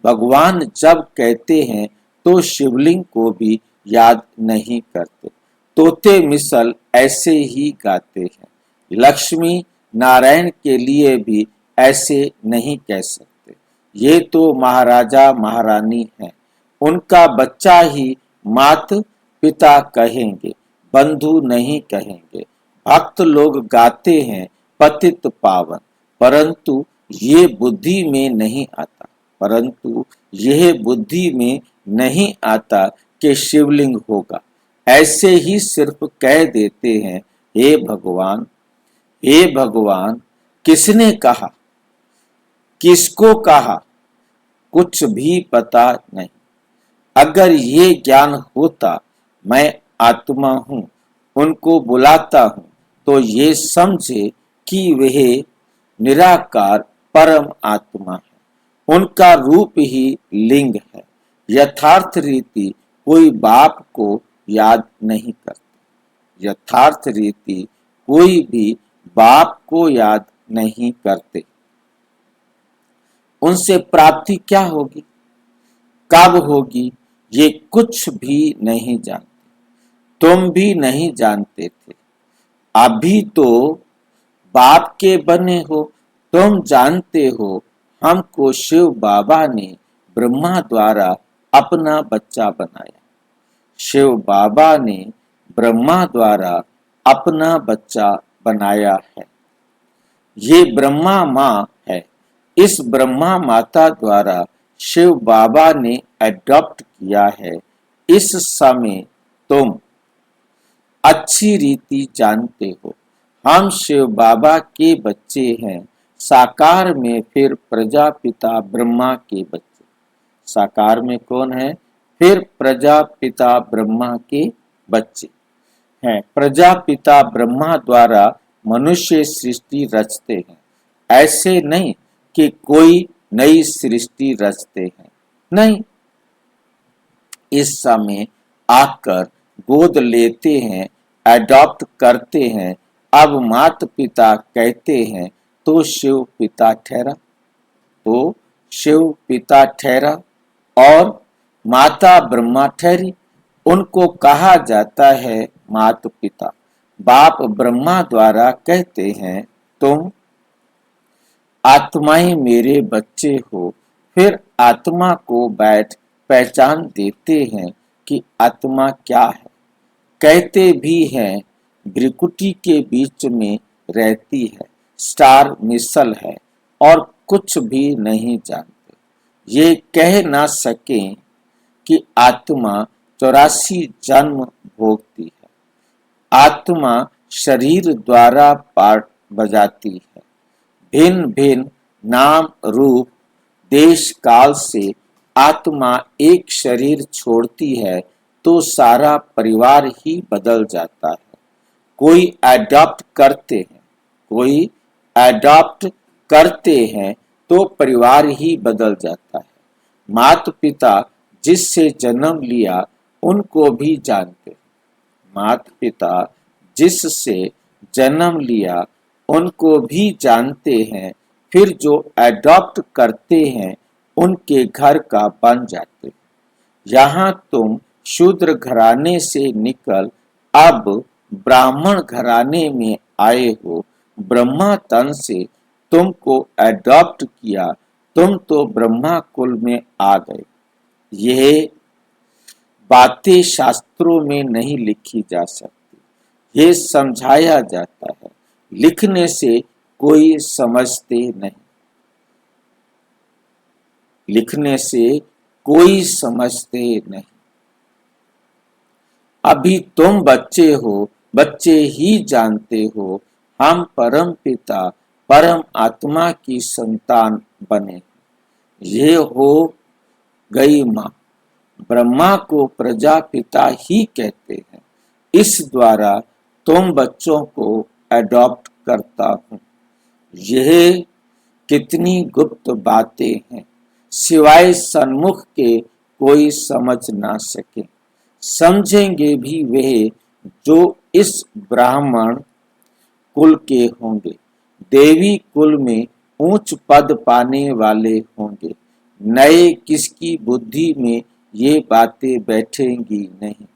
भगवान जब कहते हैं तो शिवलिंग को भी याद नहीं करते। तोते मिसल ऐसे ही गाते हैं। लक्ष्मी नारायण के लिए भी ऐसे नहीं कह सकते। ये तो महाराजा महारानी हैं। उनका बच्चा ही मात पिता कहेंगे, बंधु नहीं कहेंगे। भक्त लोग गाते हैं पतित पावन, परंतु ये बुद्धि में नहीं आता, परंतु यह बुद्धि में नहीं आता कि शिवलिंग होगा। ऐसे ही सिर्फ कह देते हैं हे भगवान, हे भगवान। किसने कहा, किसको कहा, कुछ भी पता नहीं। अगर ये ज्ञान होता मैं आत्मा हूँ, उनको बुलाता हूँ, तो ये समझे कि वह निराकार परम आत्मा है। उनका रूप ही लिंग है। यथार्थ रीति कोई बाप को याद नहीं करते। यथार्थ रीति कोई भी बाप को याद नहीं करते। उनसे प्राप्ति क्या होगी, कब होगी, ये कुछ भी नहीं जानते। तुम भी नहीं जानते थे। अभी तो बाप के बने हो। तुम जानते हो हमको शिव बाबा ने ब्रह्मा द्वारा अपना बच्चा बनाया। शिव बाबा ने ब्रह्मा द्वारा अपना बच्चा बनाया है। ये ब्रह्मा माँ है। इस ब्रह्मा माता द्वारा शिव बाबा ने अडॉप्ट किया है। इस समय तुम अच्छी रीति जानते हो हम शिव बाबा के बच्चे हैं। साकार में फिर प्रजापिता ब्रह्मा के बच्चे। साकार में कौन है, फिर प्रजापिता ब्रह्मा के बच्चे हैं। प्रजापिता ब्रह्मा द्वारा मनुष्य सृष्टि रचते हैं। ऐसे नहीं कि कोई नई सृष्टि रचते हैं, नहीं। इस समय आकर गोद लेते हैं, अडॉप्ट करते हैं। अब माता पिता कहते हैं तो शिव पिता ठहरा, तो शिव पिता ठहरा और माता ब्रह्मा ठहरी। उनको कहा जाता है माता पिता। बाप ब्रह्मा द्वारा कहते हैं तुम आत्माएं मेरे बच्चे हो। फिर आत्मा को बैठ पहचान देते हैं कि आत्मा क्या है। कहते भी हैं भ्रिकुटी के बीच में रहती है, स्टार मिसल है और कुछ भी नहीं जानते। ये कह ना सकें कि आत्मा 84 जन्म भोगती है। आत्मा शरीर द्वारा पाठ बजाती है। भिन्न भिन्न नाम रूप देश काल से आत्मा एक शरीर छोड़ती है तो सारा परिवार ही बदल जाता है। कोई अडॉप्ट करते हैं, कोई अडॉप्ट करते हैं तो परिवार ही बदल जाता है। माता पिता जिससे जन्म लिया उनको भी जानते हैं। माता पिता जिससे जन्म लिया उनको भी जानते हैं। फिर जो अडॉप्ट करते हैं उनके घर का बन जाते हैं। यहाँ तुम शूद्र घराने से निकल अब ब्राह्मण घराने में आए हो। ब्रह्मा तन से तुमको अडॉप्ट किया, तुम तो ब्रह्मा कुल में आ गए। यह बातें शास्त्रों में नहीं लिखी जा सकती, ये समझाया जाता है। लिखने से कोई समझते नहीं, लिखने से कोई समझते नहीं। अभी तुम बच्चे हो, बच्चे ही जानते हो हम परम पिता परम आत्मा की संतान बने। ये हो गई माँ। ब्रह्मा को प्रजापिता ही कहते हैं। इस द्वारा तुम बच्चों को अडॉप्ट करता हूँ। यह कितनी गुप्त बातें हैं, सिवाय सन्मुख के कोई समझ ना सके। समझेंगे भी वे जो इस ब्राह्मण कुल के होंगे। देवी कुल में ऊंच पद पाने वाले होंगे। नए किसकी बुद्धि में ये बातें बैठेंगी नहीं,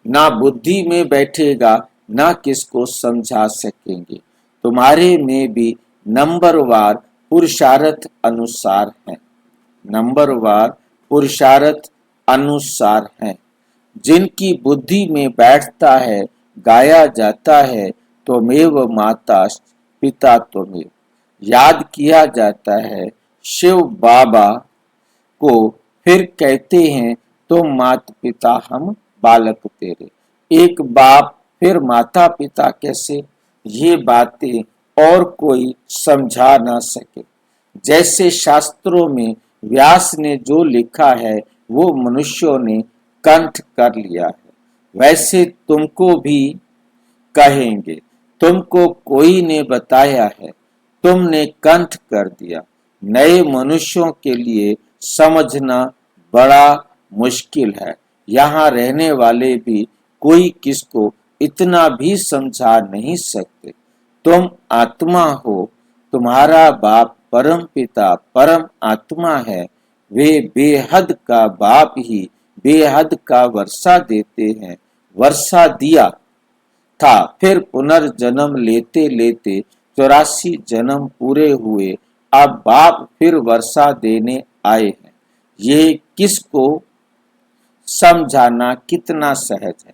ना बुद्धि में बैठेगा, ना किसको समझा सकेंगे। तुम्हारे में भी नंबरवार पुरुषार्थ अनुसार है, नंबरवार पुरुषार्थ अनुसार है। जिनकी बुद्धि में बैठता है, गाया जाता है, त्वमेव माता पिता त्वमेव, याद किया जाता है शिव बाबा को, फिर कहते हैं तुम माता पिता हम बालक तेरे। एक बाप फिर माता पिता कैसे, ये बातें और कोई समझा ना सके। जैसे शास्त्रों में व्यास ने जो लिखा है वो मनुष्यों ने कंठ कर लिया है, वैसे तुमको भी कहेंगे। तुमको कोई ने बताया है, तुमने कंठ कर दिया। नए मनुष्यों के लिए समझना बड़ा मुश्किल है। यहाँ रहने वाले भी कोई किसको इतना भी समझा नहीं सकते। तुम आत्मा हो, तुम्हारा बाप परम पिता परम आत्मा है। वे बेहद का बाप ही बेहद का वर्षा देते हैं। वर्षा दिया था, फिर पुनर्जन्म लेते लेते 84 जन्म पूरे हुए, अब बाप फिर वर्षा देने आए हैं। ये किसको समझाना कितना सहज है।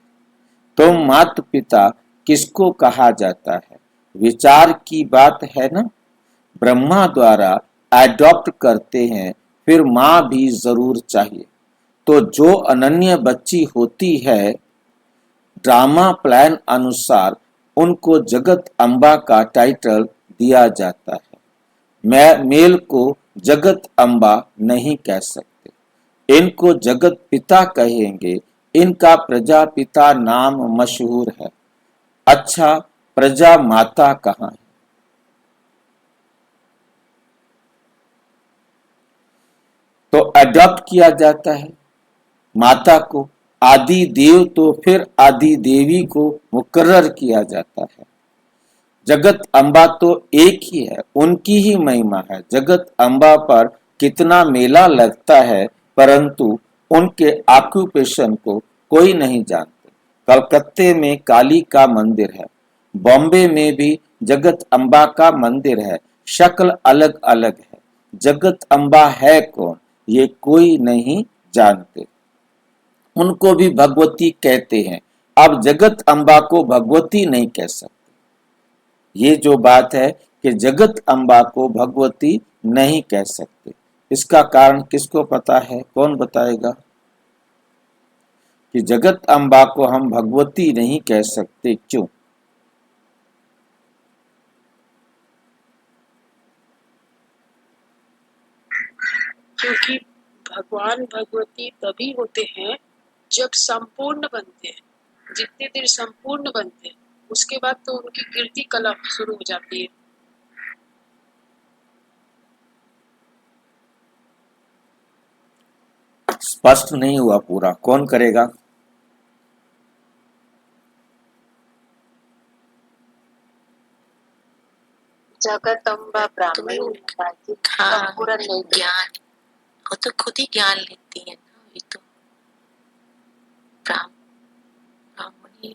तो माता पिता किसको कहा जाता है, विचार की बात है ना। ब्रह्मा द्वारा एडॉप्ट करते हैं, फिर माँ भी जरूर चाहिए। तो जो अनन्य बच्ची होती है, ड्रामा प्लान अनुसार उनको जगत अम्बा का टाइटल दिया जाता है। मैं मेल को जगत अम्बा नहीं कह सकते, इनको जगत पिता कहेंगे। इनका प्रजापिता नाम मशहूर है। अच्छा, प्रजा माता कहाँ है? तो अडॉप्ट किया जाता है माता को। आदि देव तो फिर आदि देवी को मुकर्रर किया जाता है। जगत अम्बा तो एक ही है, उनकी ही महिमा है। जगत अम्बा पर कितना मेला लगता है, परंतु उनके ऑक्यूपेशन को कोई नहीं जानते। कलकत्ते में काली का मंदिर है, बॉम्बे में भी जगत अम्बा का मंदिर है, शक्ल अलग अलग है। जगत अम्बा है कौन, ये कोई नहीं जानते। उनको भी भगवती कहते हैं। अब जगत अम्बा को भगवती नहीं कह सकते। ये जो बात है कि जगत अम्बा को भगवती नहीं कह सकते, इसका कारण किसको पता है? कौन बताएगा कि जगत अम्बा को हम भगवती नहीं कह सकते, क्यों? क्योंकि भगवान भगवती तभी होते हैं जब संपूर्ण बनते हैं। जितनी देर संपूर्ण बनते हैं, उसके बाद तो उनकी कीर्ति कला शुरू हो जाती है। स्पष्ट नहीं हुआ पूरा, कौन करेगा? जगत अम्बा ब्राह्मण हाँ, ज्ञान, वो तो खुद ही ज्ञान लेती है ना। ये तो ब्राह्मणी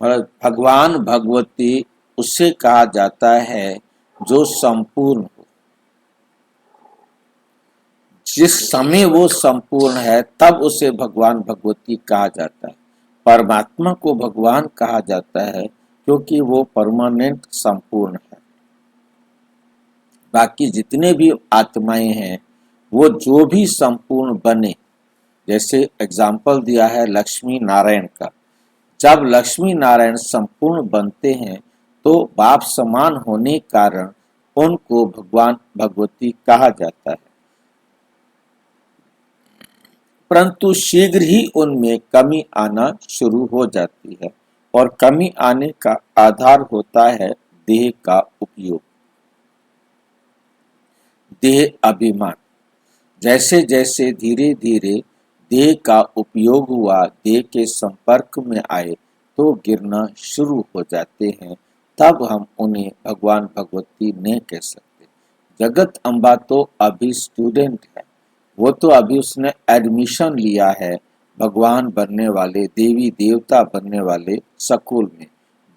मतलब भगवान भगवती उससे कहा जाता है जो संपूर्ण हो। जिस समय वो संपूर्ण है तब उसे भगवान भगवती कहा जाता है। परमात्मा को भगवान कहा जाता है क्योंकि वो परमानेंट संपूर्ण है। बाकी जितने भी आत्माएं हैं वो जो भी संपूर्ण बने, जैसे एग्जाम्पल दिया है लक्ष्मी नारायण का। जब लक्ष्मी नारायण संपूर्ण बनते हैं तो बाप समान होने कारण उनको भगवान भगवती कहा जाता है। परंतु शीघ्र ही उनमें कमी आना शुरू हो जाती है और कमी आने का आधार होता है देह का उपयोग, देह अभिमान। जैसे जैसे धीरे धीरे देह का उपयोग हुआ, देह के संपर्क में आए, तो गिरना शुरू हो जाते हैं, तब हम उन्हें भगवान भगवती नहीं कह सकते। जगत अम्बा तो अभी स्टूडेंट है, वो तो अभी उसने एडमिशन लिया है भगवान बनने वाले, देवी देवता बनने वाले स्कूल में,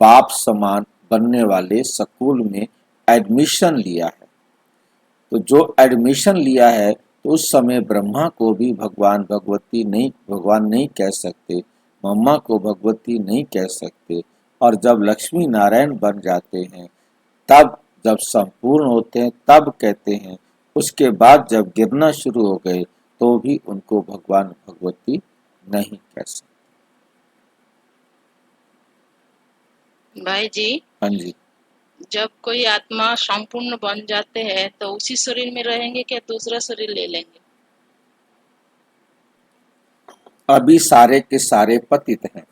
बाप समान बनने वाले स्कूल में एडमिशन लिया है। तो जो एडमिशन लिया है तो उस समय ब्रह्मा को भी भगवान नहीं कह सकते, मम्मा को भगवती नहीं कह सकते। और जब लक्ष्मी नारायण बन जाते हैं, तब जब संपूर्ण होते हैं तब कहते हैं। उसके बाद जब गिरना शुरू हो गए तो भी उनको भगवान भगवती नहीं कह सकते। भाई जी, हाँ जी, जब कोई आत्मा संपूर्ण बन जाते हैं तो उसी शरीर में रहेंगे क्या दूसरा शरीर ले लेंगे? अभी सारे के सारे पतित हैं।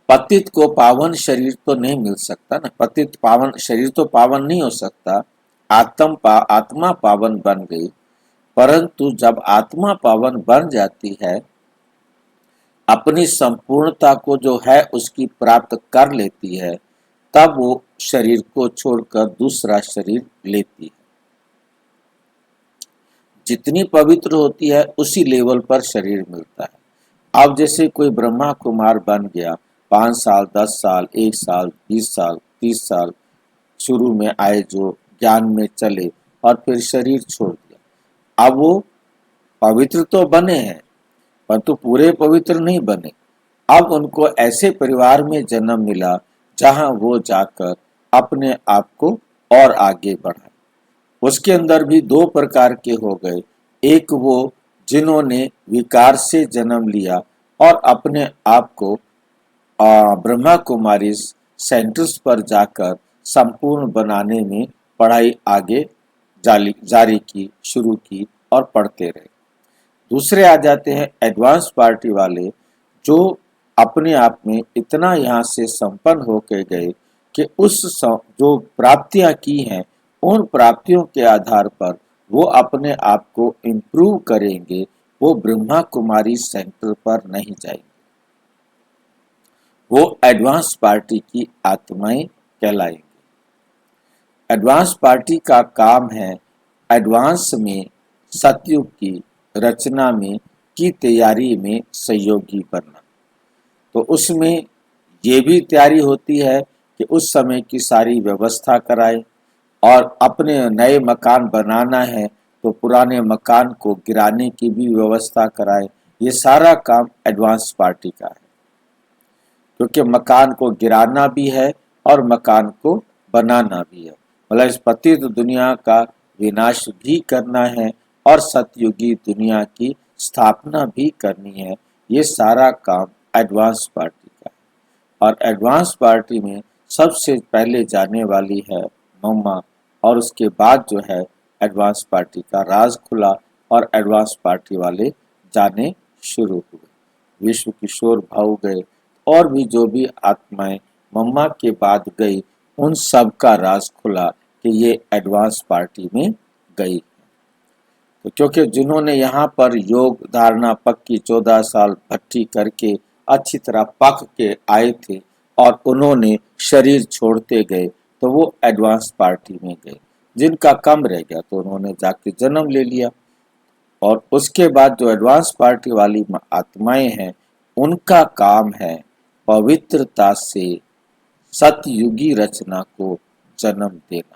पतित को पावन शरीर तो नहीं मिल सकता ना, पतित पावन शरीर तो पावन नहीं हो सकता। आत्मा पावन बन गई, परंतु जब आत्मा पावन बन जाती है, अपनी संपूर्णता को जो है उसकी प्राप्त कर लेती है, तब वो शरीर को छोड़कर दूसरा शरीर लेती है। जितनी पवित्र होती है उसी लेवल पर शरीर मिलता है। अब जैसे कोई ब्रह्मा कुमार बन गया, 5 साल, 10 साल, 1 साल, 20 साल, 30 साल शुरू में आए, जो ज्ञान में चले और फिर शरीर छोड़ दिया। अब वो पवित्र तो बने हैं, परंतु पूरे पवित्र नहीं बने। अब उनको ऐसे परिवार में जन्म मिला जहां वो जाकर अपने आप को और आगे बढ़ाए। उसके अंदर भी 2 प्रकार के हो गए। एक वो जिन्होंने विकार से जन्म लिया और अपने आप को ब्रह्मा कुमारी सेंटर्स पर जाकर संपूर्ण बनाने में पढ़ाई आगे जारी की, शुरू की और पढ़ते रहे। दूसरे आ जाते हैं एडवांस पार्टी वाले, जो अपने आप में इतना यहाँ से संपन्न होकर गए कि जो प्राप्तियां की हैं उन प्राप्तियों के आधार पर वो अपने आप को इम्प्रूव करेंगे, वो ब्रह्मा कुमारी सेंटर पर नहीं जाएंगे। वो एडवांस पार्टी की आत्माएं कहलाएंगे। एडवांस पार्टी का काम है एडवांस में सतयुग की रचना में की तैयारी में सहयोगी बनना। तो उसमें ये भी तैयारी होती है कि उस समय की सारी व्यवस्था कराए, और अपने नए मकान बनाना है तो पुराने मकान को गिराने की भी व्यवस्था कराए। ये सारा काम एडवांस पार्टी का है, क्योंकि मकान को गिराना भी है और मकान को बनाना भी है। मतलब इस पतित दुनिया का विनाश भी करना है और सतयुगी दुनिया की स्थापना भी करनी है। ये सारा काम एडवांस पार्टी का है। और एडवांस पार्टी में सबसे पहले जाने वाली है मम्मा, और उसके बाद जो है एडवांस पार्टी का राज खुला और एडवांस पार्टी वाले जाने शुरू हुए। विश्व किशोर भाव गए और भी जो भी आत्माएं मम्मा के बाद गई, उन सब का राज खुला कि ये एडवांस पार्टी में गई। तो क्योंकि जिन्होंने यहाँ पर योग धारणा पक्की 14 साल भट्टी करके अच्छी तरह पक के आए थे और उन्होंने शरीर छोड़ते गए, तो वो एडवांस पार्टी में गए। जिनका कम रह गया तो उन्होंने जाके जन्म ले लिया। और उसके बाद जो एडवांस पार्टी वाली आत्माएं हैं, उनका काम है पवित्रता से सतयुगी रचना को जन्म देना।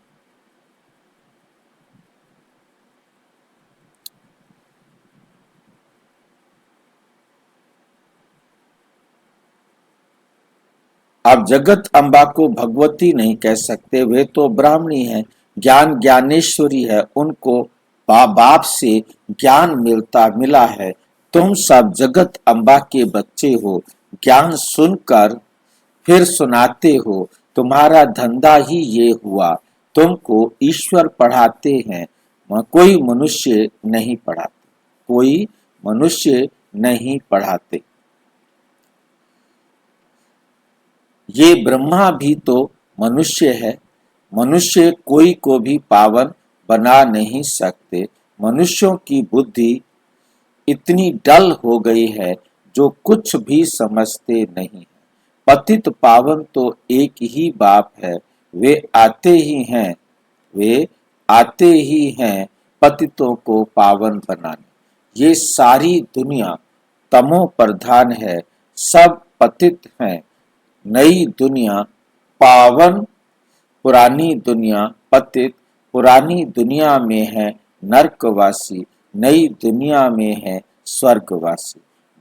आप जगत अम्बा को भगवती नहीं कह सकते, वे तो ब्राह्मणी है, ज्ञानेश्वरी है, उनको बाप से ज्ञान मिला है। तुम सब जगत अम्बा के बच्चे हो, ज्ञान सुनकर फिर सुनाते हो, तुम्हारा धंधा ही ये हुआ। तुमको ईश्वर पढ़ाते हैं, कोई मनुष्य नहीं पढ़ाते, कोई मनुष्य नहीं पढ़ाते। ये ब्रह्मा भी तो मनुष्य है, मनुष्य कोई को भी पावन बना नहीं सकते। मनुष्यों की बुद्धि इतनी डल हो गई है, जो कुछ भी समझते नहीं है। पतित पावन तो एक ही बाप है, वे आते ही हैं पतितों को पावन बनाने। ये सारी दुनिया तमो प्रधान है, सब पतित हैं। नई दुनिया पावन, पुरानी दुनिया पतित। पुरानी दुनिया में है नरकवासी, नई दुनिया में है स्वर्गवासी।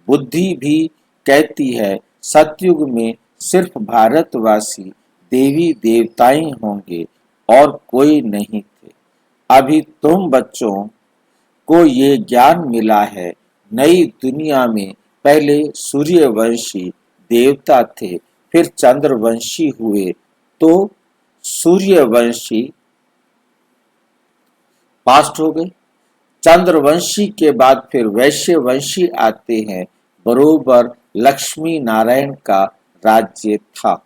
बुद्धि भी कहती है सतयुग में सिर्फ भारतवासी देवी देवताएं होंगे और कोई नहीं थे। अभी तुम बच्चों को ये ज्ञान मिला है, नई दुनिया में पहले सूर्यवंशी देवता थे, फिर चंद्रवंशी हुए, तो सूर्यवंशी पास्ट हो गए। चंद्रवंशी के बाद फिर वैश्यवंशी आते हैं। बरोबर लक्ष्मी नारायण का राज्य था।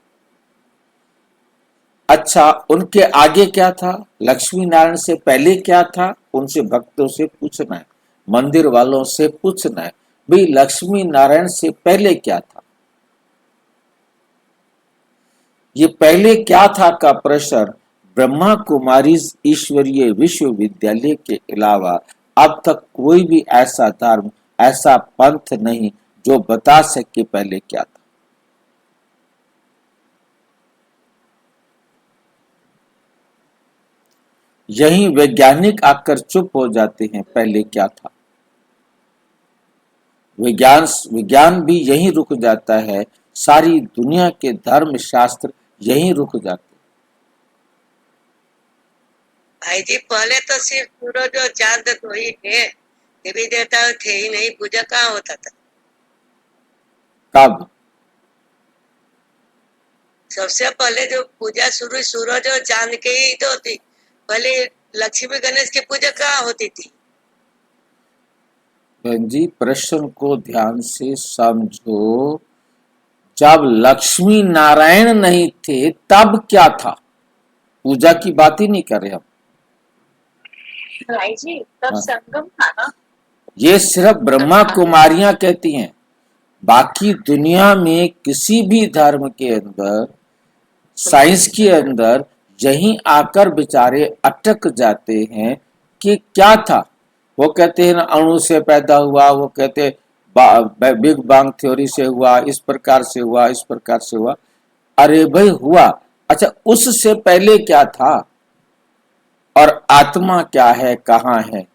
अच्छा, उनके आगे क्या था? लक्ष्मी नारायण से पहले क्या था? उनसे भक्तों से पूछना है, मंदिर वालों से पूछना है, भाई लक्ष्मी नारायण से पहले क्या था? ये पहले क्या था का प्रश्न ब्रह्मा कुमारी ईश्वरीय विश्वविद्यालय के अलावा अब तक कोई भी ऐसा धर्म, ऐसा पंथ नहीं जो बता सके पहले क्या था। यही वैज्ञानिक आकर चुप हो जाते हैं, पहले क्या था। विज्ञान भी यहीं रुक जाता है, सारी दुनिया के धर्म शास्त्र यहीं रुक जाते हैं। भाई जी, पहले तो सिर्फ सूरज और चांद तो ही थे, देवी देवता थे ही नहीं, पूजा कहाँ होता था? कब? सबसे पहले जो पूजा शुरू सूरज और चांद के ही तो होती। पहले लक्ष्मी गणेश की पूजा कहाँ होती थी? बहन जी, प्रश्न को ध्यान से समझो। जब लक्ष्मी नारायण नहीं थे तब क्या था? पूजा की बात ही नहीं कर रहे हम। भाई जी, तब हाँ। संगम था ना? ये सिर्फ ब्रह्मा कुमारियां कहती हैं। बाकी दुनिया में किसी भी धर्म के अंदर, साइंस के अंदर यहीं आकर बेचारे अटक जाते हैं कि क्या था। वो कहते हैं ना अणु से पैदा हुआ, वो कहते बिग बैंग थ्योरी से हुआ, इस प्रकार से हुआ, इस प्रकार से हुआ। अरे भाई हुआ, अच्छा उससे पहले क्या था? और आत्मा क्या है, कहाँ है?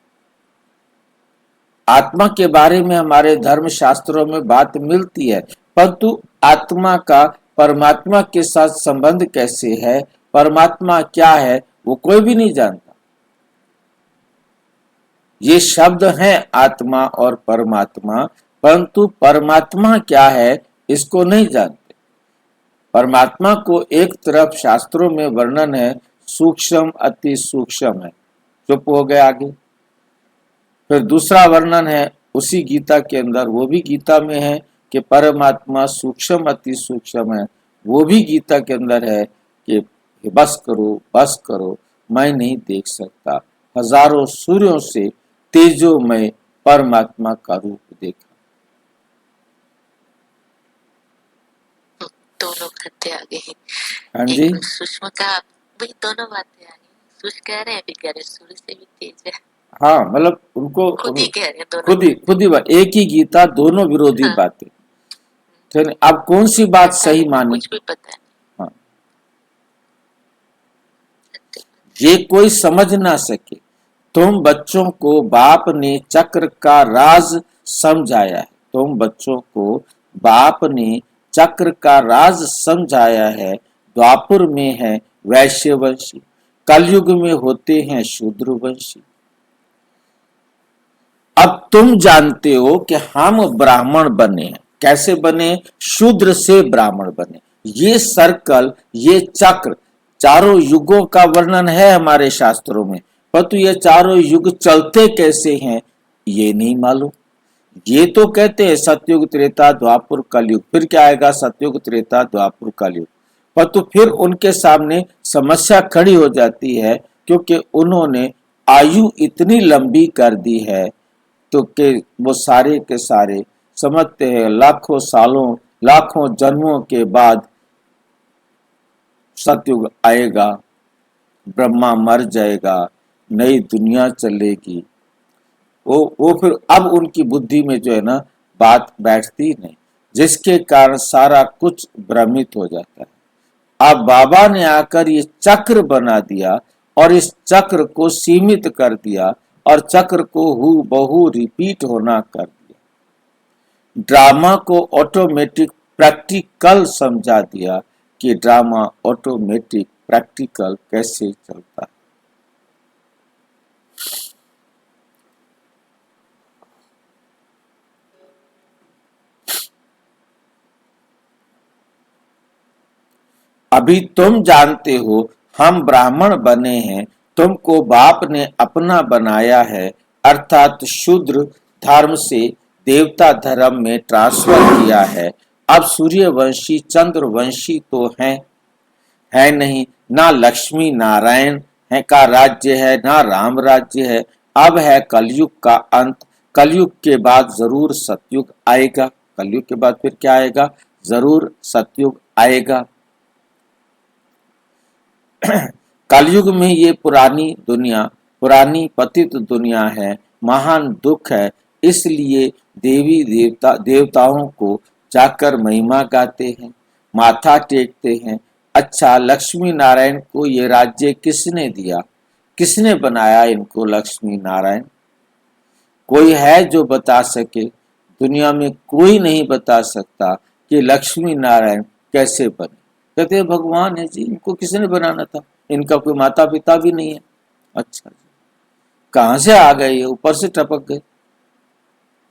आत्मा के बारे में हमारे धर्म शास्त्रों में बात मिलती है, परंतु आत्मा का परमात्मा के साथ संबंध कैसे है, परमात्मा क्या है, वो कोई भी नहीं जानता। ये शब्द हैं आत्मा और परमात्मा, परंतु परमात्मा क्या है इसको नहीं जानते। परमात्मा को एक तरफ शास्त्रों में वर्णन है, सूक्ष्म अति सूक्ष्म है, चुप हो गए आगे। फिर दूसरा वर्णन है उसी गीता के अंदर, वो भी गीता में है कि परमात्मा सूक्ष्म अति सूक्ष्म है। वो भी गीता के अंदर है कि बस करो, मैं नहीं देख सकता। हजारों सूर्यों से तेजोमय परमात्मा का रूप देखा। दोनों बातें आ गई। हाँ जी, एक सूक्ष्म का भाई, दोनों बातें आ गई। सूक्ष्म कह रहे हैं, भी कह रहे सूर्य से भी तेज है। हाँ मतलब उनको खुद ही कह रहे हैं दोनों। खुद ही एक ही गीता, दोनों विरोधी हाँ। बातें। ठीक है, अब कौन सी बात सही मानी? कुछ भी पता है। हाँ, ये कोई समझ ना सके। तुम बच्चों को बाप ने चक्र का राज समझाया है। तुम बच्चों को बाप ने चक्र का राज समझाया है। द्वापुर में है वैश्यवंशी, कलयुग में होते हैं शूद्रवंशी। अब तुम जानते हो कि हम ब्राह्मण बने हैं। कैसे बने? शूद्र से ब्राह्मण बने। ये सर्कल, ये चक्र, चारों युगों का वर्णन है हमारे शास्त्रों में, परंतु ये चारों युग चलते कैसे हैं ये नहीं मालूम। ये तो कहते हैं सतयुग त्रेता द्वापुर कलयुग, फिर क्या आएगा? सतयुग त्रेता द्वापुर कलयुग। परंतु फिर उनके सामने समस्या खड़ी हो जाती है, क्योंकि उन्होंने आयु इतनी लंबी कर दी है तो कि वो सारे के सारे समझते हैं लाखों सालों लाखों जन्मों के बाद सतयुग आएगा, ब्रह्मा मर जाएगा, नई दुनिया चलेगी। वो फिर अब उनकी बुद्धि में जो है ना बात बैठती नहीं, जिसके कारण सारा कुछ भ्रमित हो जाता है। अब बाबा ने आकर ये चक्र बना दिया और इस चक्र को सीमित कर दिया और चक्र को हूबहू रिपीट होना कर दिया। ड्रामा को ऑटोमेटिक प्रैक्टिकल समझा दिया कि ड्रामा ऑटोमेटिक प्रैक्टिकल कैसे चलता है। अभी तुम जानते हो हम ब्राह्मण बने हैं, तुमको बाप ने अपना बनाया है, अर्थात शूद्र धर्म से देवता धर्म में ट्रांसफर किया है। अब सूर्यवंशी चंद्रवंशी तो है नहीं, ना लक्ष्मी नारायण है का राज्य है, ना राम राज्य है। अब है कलयुग का अंत, कलयुग के बाद जरूर सतयुग आएगा। कलयुग के बाद फिर क्या आएगा? जरूर सतयुग आएगा। कलयुग में ये पुरानी दुनिया, पुरानी पतित दुनिया है, महान दुख है, इसलिए देवी देवताओं को जाकर महिमा गाते हैं, माथा टेकते हैं। अच्छा, लक्ष्मी नारायण को ये राज्य किसने दिया? किसने बनाया इनको लक्ष्मी नारायण? कोई है जो बता सके? दुनिया में कोई नहीं बता सकता कि लक्ष्मी नारायण कैसे बने। कहते भगवान है जी, इनको किसने बनाना था? इनका कोई माता पिता भी नहीं है। अच्छा जी, कहां से आ गए? ये ऊपर से टपक गए।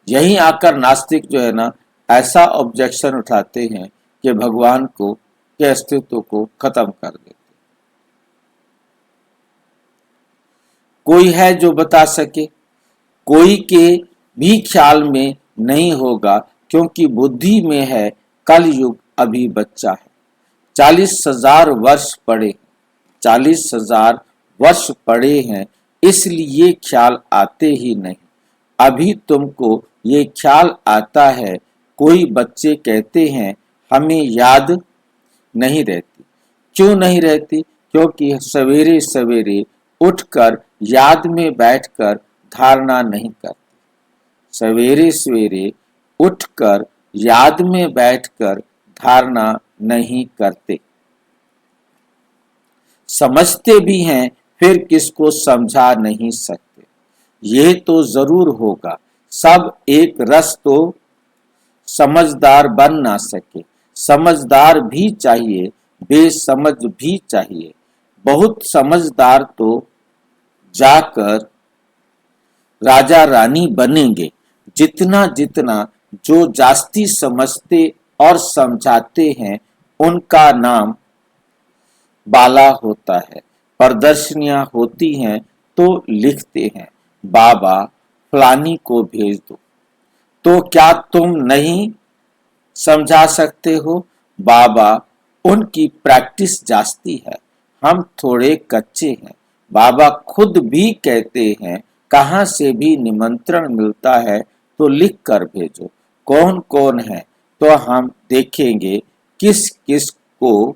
यहीं आकर नास्तिक जो है ना ऐसा ऑब्जेक्शन उठाते हैं कि भगवान को के अस्तित्व को खत्म कर देते। कोई है जो बता सके? कोई के भी ख्याल में नहीं होगा, क्योंकि बुद्धि में है कलयुग अभी बच्चा है। 40,000 वर्ष पड़े, 40,000 वर्ष पड़े हैं, इसलिए ख्याल आते ही नहीं। अभी तुमको ये ख्याल आता है। कोई बच्चे कहते हैं हमें याद नहीं रहती। क्यों नहीं रहती? क्योंकि सवेरे सवेरे उठकर याद में बैठकर धारणा नहीं करते। सवेरे सवेरे उठकर याद में बैठकर धारणा नहीं करते। समझते भी हैं, फिर किसको समझा नहीं सकते। ये तो जरूर होगा, सब एक रस तो समझदार बन ना सके। समझदार भी चाहिए, बेसमझ भी चाहिए। बहुत समझदार तो जाकर राजा रानी बनेंगे। जितना जितना जो जास्ती समझते और समझाते हैं, उनका नाम बाला होता है। प्रदर्शनियां होती हैं तो लिखते हैं बाबा फलानी को भेज दो। तो क्या तुम नहीं समझा सकते हो? बाबा उनकी प्रैक्टिस जास्ती है, हम थोड़े कच्चे हैं। बाबा खुद भी कहते हैं कहां से भी निमंत्रण मिलता है तो लिख कर भेजो। कौन कौन है तो हम देखेंगे किस किस को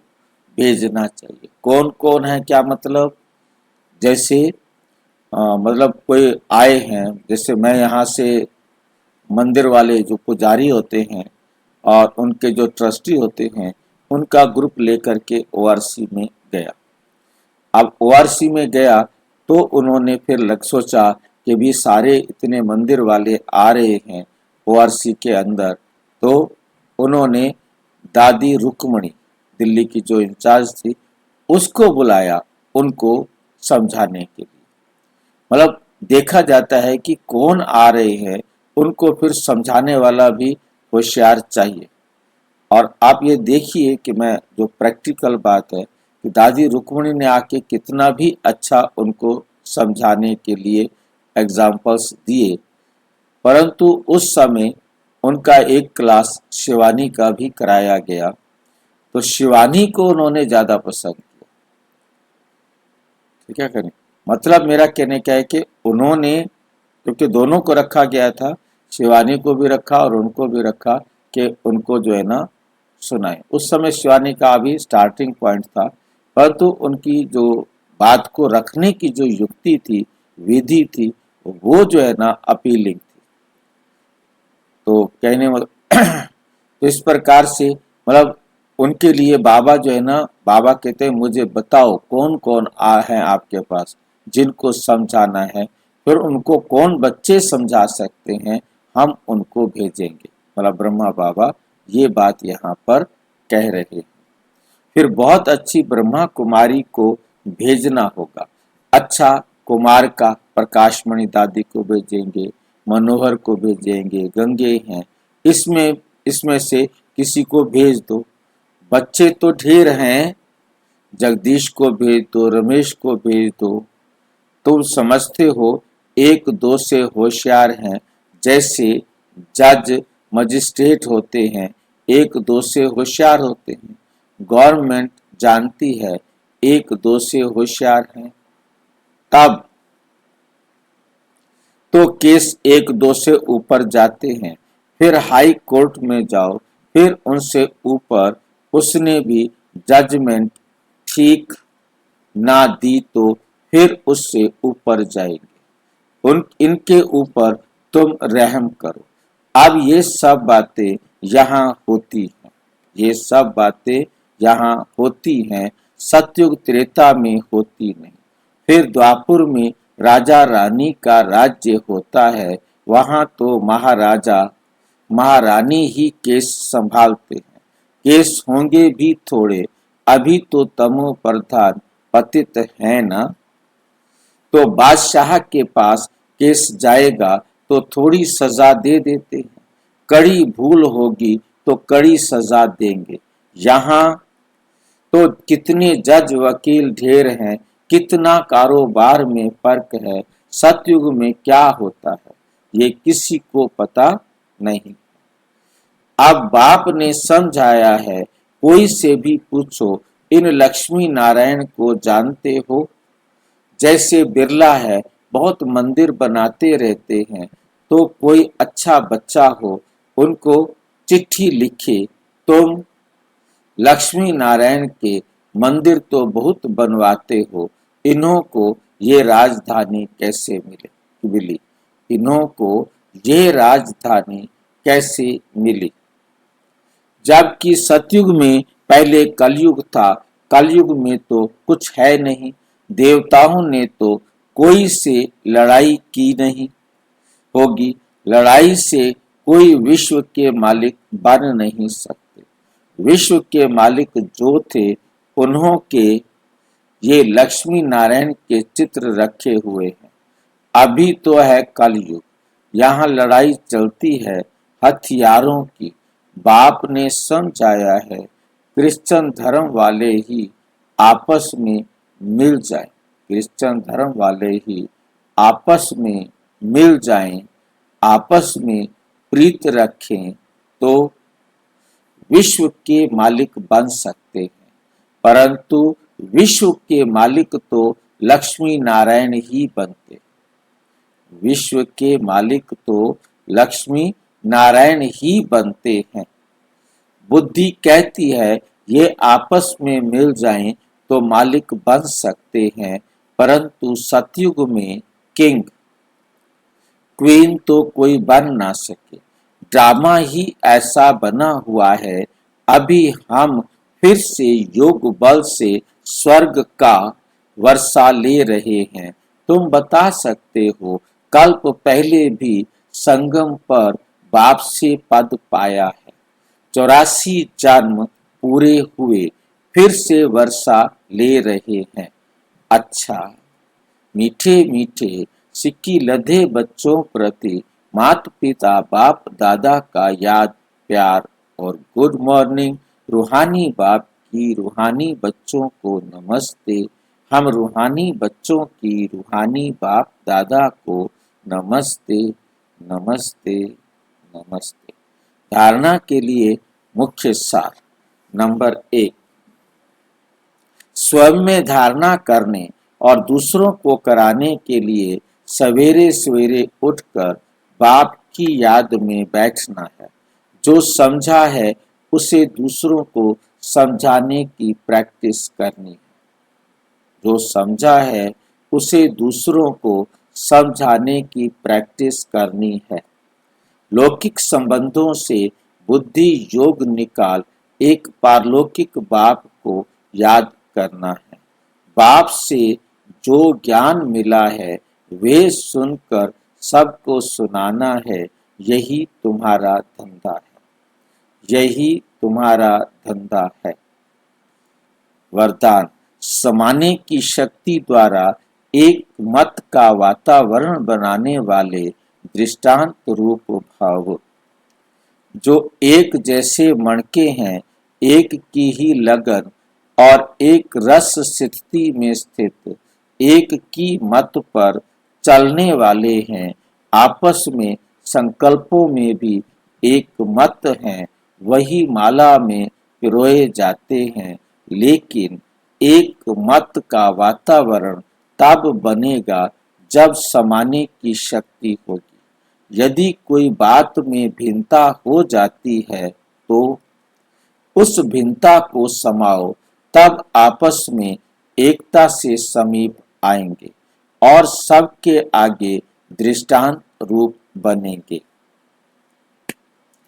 भेजना चाहिए। कौन कौन है क्या मतलब? जैसे मतलब कोई आए हैं, जैसे मैं यहाँ से मंदिर वाले जो पुजारी होते हैं और उनके जो ट्रस्टी होते हैं, उनका ग्रुप लेकर के ओआरसी में गया। अब ओआरसी में गया तो उन्होंने फिर सोचा कि भी सारे इतने मंदिर वाले आ रहे हैं ओआरसी के अंदर, तो उन्होंने दादी रुक्मणी, दिल्ली की जो इंचार्ज थी, उसको बुलाया उनको समझाने के लिए। मतलब देखा जाता है कि कौन आ रहे हैं, उनको फिर समझाने वाला भी होशियार चाहिए। और आप ये देखिए कि मैं जो प्रैक्टिकल बात है कि दादी रुक्मणी ने आके कितना भी अच्छा उनको समझाने के लिए एग्जाम्पल्स दिए, परंतु उस समय उनका एक क्लास शिवानी का भी कराया गया, तो शिवानी को उन्होंने ज्यादा पसंद किया। तो क्या करें? मतलब मेरा कहने क्या है कि उन्होंने, क्योंकि दोनों को रखा गया था, शिवानी को भी रखा और उनको भी रखा कि उनको जो है ना सुनाए। उस समय शिवानी का अभी स्टार्टिंग पॉइंट था, परंतु उनकी जो बात को रखने की जो युक्ति थी, विधि थी, वो जो है ना अपीलिंग थी। तो कहने तो इस प्रकार से मतलब उनके लिए बाबा जो है ना, बाबा कहते हैं मुझे बताओ कौन कौन है आपके पास जिनको समझाना है, फिर उनको कौन बच्चे समझा सकते हैं, हम उनको भेजेंगे। मतलब ब्रह्मा बाबा ये बात यहाँ पर कह रहे हैं। फिर बहुत अच्छी ब्रह्मा कुमारी को भेजना होगा। अच्छा कुमार का प्रकाशमणि दादी को भेजेंगे, मनोहर को भेजेंगे, गंगे हैं, इसमें से किसी को भेज दो। बच्चे तो ढेर हैं, जगदीश को भेज दो, रमेश को भेज दो। तुम समझते हो एक दो से होशियार हैं, जैसे जज मजिस्ट्रेट होते हैं, एक दो से होशियार होते हैं। गवर्नमेंट जानती है एक दो से होशियार हैं, तब तो केस एक दो से ऊपर जाते हैं। फिर हाई कोर्ट में जाओ, फिर उनसे ऊपर उसने भी जजमेंट ठीक ना दी तो फिर उससे ऊपर जाएंगे। इनके ऊपर तुम रहम करो। अब ये सब बातें यहाँ होती हैं, ये सब बातें यहाँ होती हैं, सतयुग त्रेता में होती नहीं। फिर द्वापुर में राजा रानी का राज्य होता है, वहां तो महाराजा महारानी ही केस संभालते हैं। केस होंगे भी थोड़े, अभी तो तमो प्रधान पतित है ना, तो बादशाह के पास केस जाएगा तो थोड़ी सजा दे देते हैं, कड़ी भूल होगी तो कड़ी सजा देंगे। यहाँ तो कितने जज वकील ढेर हैं, कितना कारोबार में फर्क है, सतयुग में क्या होता है ये किसी को पता नहीं। अब बाप ने समझाया है, कोई से भी पूछो इन लक्ष्मी नारायण को जानते हो? जैसे बिरला है, बहुत मंदिर बनाते रहते हैं, तो कोई अच्छा बच्चा हो उनको चिट्ठी लिखे, तुम लक्ष्मी नारायण के मंदिर तो बहुत बनवाते हो, इन्हों को ये राजधानी कैसे मिली? इन्हों को ये राजधानी कैसे मिली? जबकि सतयुग में पहले कलयुग था, कलयुग में तो कुछ है नहीं, देवताओं ने तो कोई से लड़ाई की नहीं होगी, लड़ाई से कोई विश्व के मालिक बन नहीं सकते। विश्व के मालिक जो थे उन्हों के ये लक्ष्मी नारायण के चित्र रखे हुए हैं। अभी तो है कलयुग, यहाँ लड़ाई चलती है हथियारों की। बाप ने समझाया है, क्रिश्चियन धर्म वाले ही आपस में मिल जाएं, क्रिश्चियन धर्म वाले ही आपस में मिल जाएं, आपस में प्रीत रखें तो विश्व के मालिक बन सकते हैं। परंतु विश्व के मालिक तो लक्ष्मी नारायण ही बनते, विश्व के मालिक तो लक्ष्मी नारायण ही बनते हैं। बुद्धि कहती है ये आपस में मिल जाएं तो मालिक बन सकते हैं, परंतु सतयुग में किंग क्वीन तो कोई बन ना सके। ड्रामा ही ऐसा बना हुआ है। अभी हम फिर से योग बल से स्वर्ग का वर्षा ले रहे हैं। तुम बता सकते हो, कल्प पहले भी संगम पर बाप से पद पाया है, 84 जन्म पूरे हुए, फिर से वर्षा ले रहे हैं। अच्छा, मीठे मीठे सिक्की लधे बच्चों प्रति माता पिता बाप दादा का याद प्यार और गुड मॉर्निंग। रूहानी बाप की रूहानी बच्चों को नमस्ते। हम रूहानी बच्चों की रूहानी बाप दादा को नमस्ते नमस्ते नमस्ते। धारणा के लिए मुख्य सार। नंबर 1, स्वयं में धारणा करने और दूसरों को कराने के लिए सवेरे सवेरे उठकर बाप की याद में बैठना है। जो समझा है उसे दूसरों को समझाने की प्रैक्टिस करनी है। जो समझा है उसे दूसरों को समझाने की प्रैक्टिस करनी है। लौकिक संबंधों से बुद्धि योग निकाल एक पारलौकिक बाप को याद करना है। बाप से जो ज्ञान मिला है वे सुनकर सबको सुनाना है। यही तुम्हारा धंधा है। यही तुम्हारा धंधा है। वरदान समाने की शक्ति द्वारा एक मत का वातावरण बनाने वाले दृष्टांत रूप भाव। जो एक जैसे मणके हैं, एक की ही लगन और एक रस स्थिति में स्थित, एक की मत पर चलने वाले हैं, आपस में संकल्पों में भी एक मत हैं, वही माला में पिरोए जाते हैं। लेकिन एक मत का वातावरण तब बनेगा जब समाने की शक्ति होगी। यदि कोई बात में भिन्नता हो जाती है तो उस भिन्नता को समाओ, तब आपस में एकता से समीप आएंगे और सबके आगे दृष्टांत रूप बनेंगे।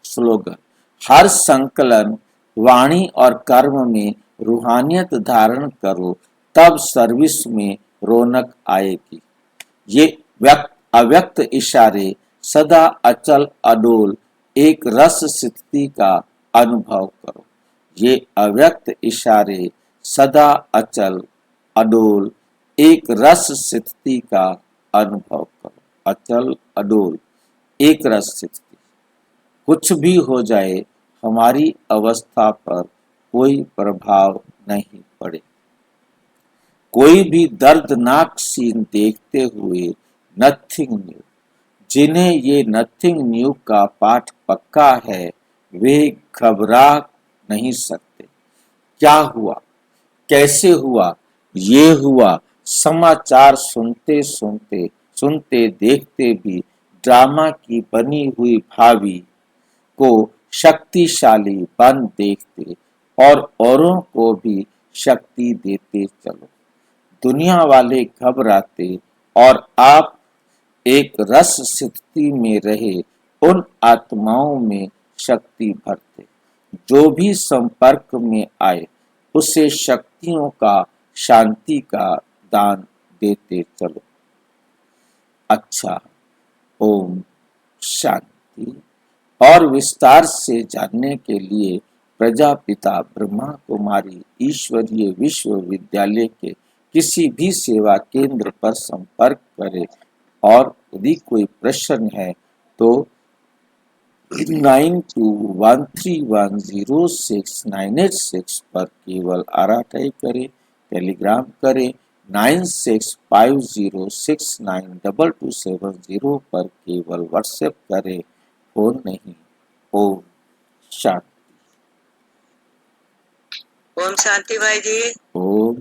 स्लोगन: हर संकलन वाणी और कर्म में रूहानियत धारण करो, तब सर्विस में रौनक आएगी। ये अव्यक्त इशारे सदा अचल अडोल एक रस स्थिति का अनुभव करो। ये अव्यक्त इशारे सदा अचल अडोल एक रस स्थिति का अनुभव करो। अचल अडोल एक रस स्थिति। कुछ भी हो जाए, हमारी अवस्था पर कोई प्रभाव नहीं पड़े। कोई भी दर्दनाक सीन देखते हुए नथिंग न्यू। जिन्हें ये नथिंग न्यू का पाठ पक्का है वे घबरा नहीं सकते। क्या हुआ, कैसे हुआ, ये हुआ, समाचार सुनते देखते भी ड्रामा की बनी हुई भावी को शक्तिशाली बन देखते और औरों को भी शक्ति देते चलो। दुनिया वाले घबराते और आप एक रस स्थिति में रहे उन आत्माओं में शक्ति भरते। जो भी संपर्क में आए उसे शक्तियों का, शांति का दान देते चलो। अच्छा, ओम शांति। और विस्तार से जानने के लिए प्रजापिता ब्रह्मा कुमारी ईश्वरीय विश्वविद्यालय के किसी भी सेवा केंद्र पर संपर्क करें और यदि कोई प्रश्न है तो 9213106986 पर केवल आराटाई करें, टेलीग्राम करें 9650692270 पर केवल व्हाट्सएप करें, फोन नहीं। ओम शांति। ओम शांति भाई जी। ओम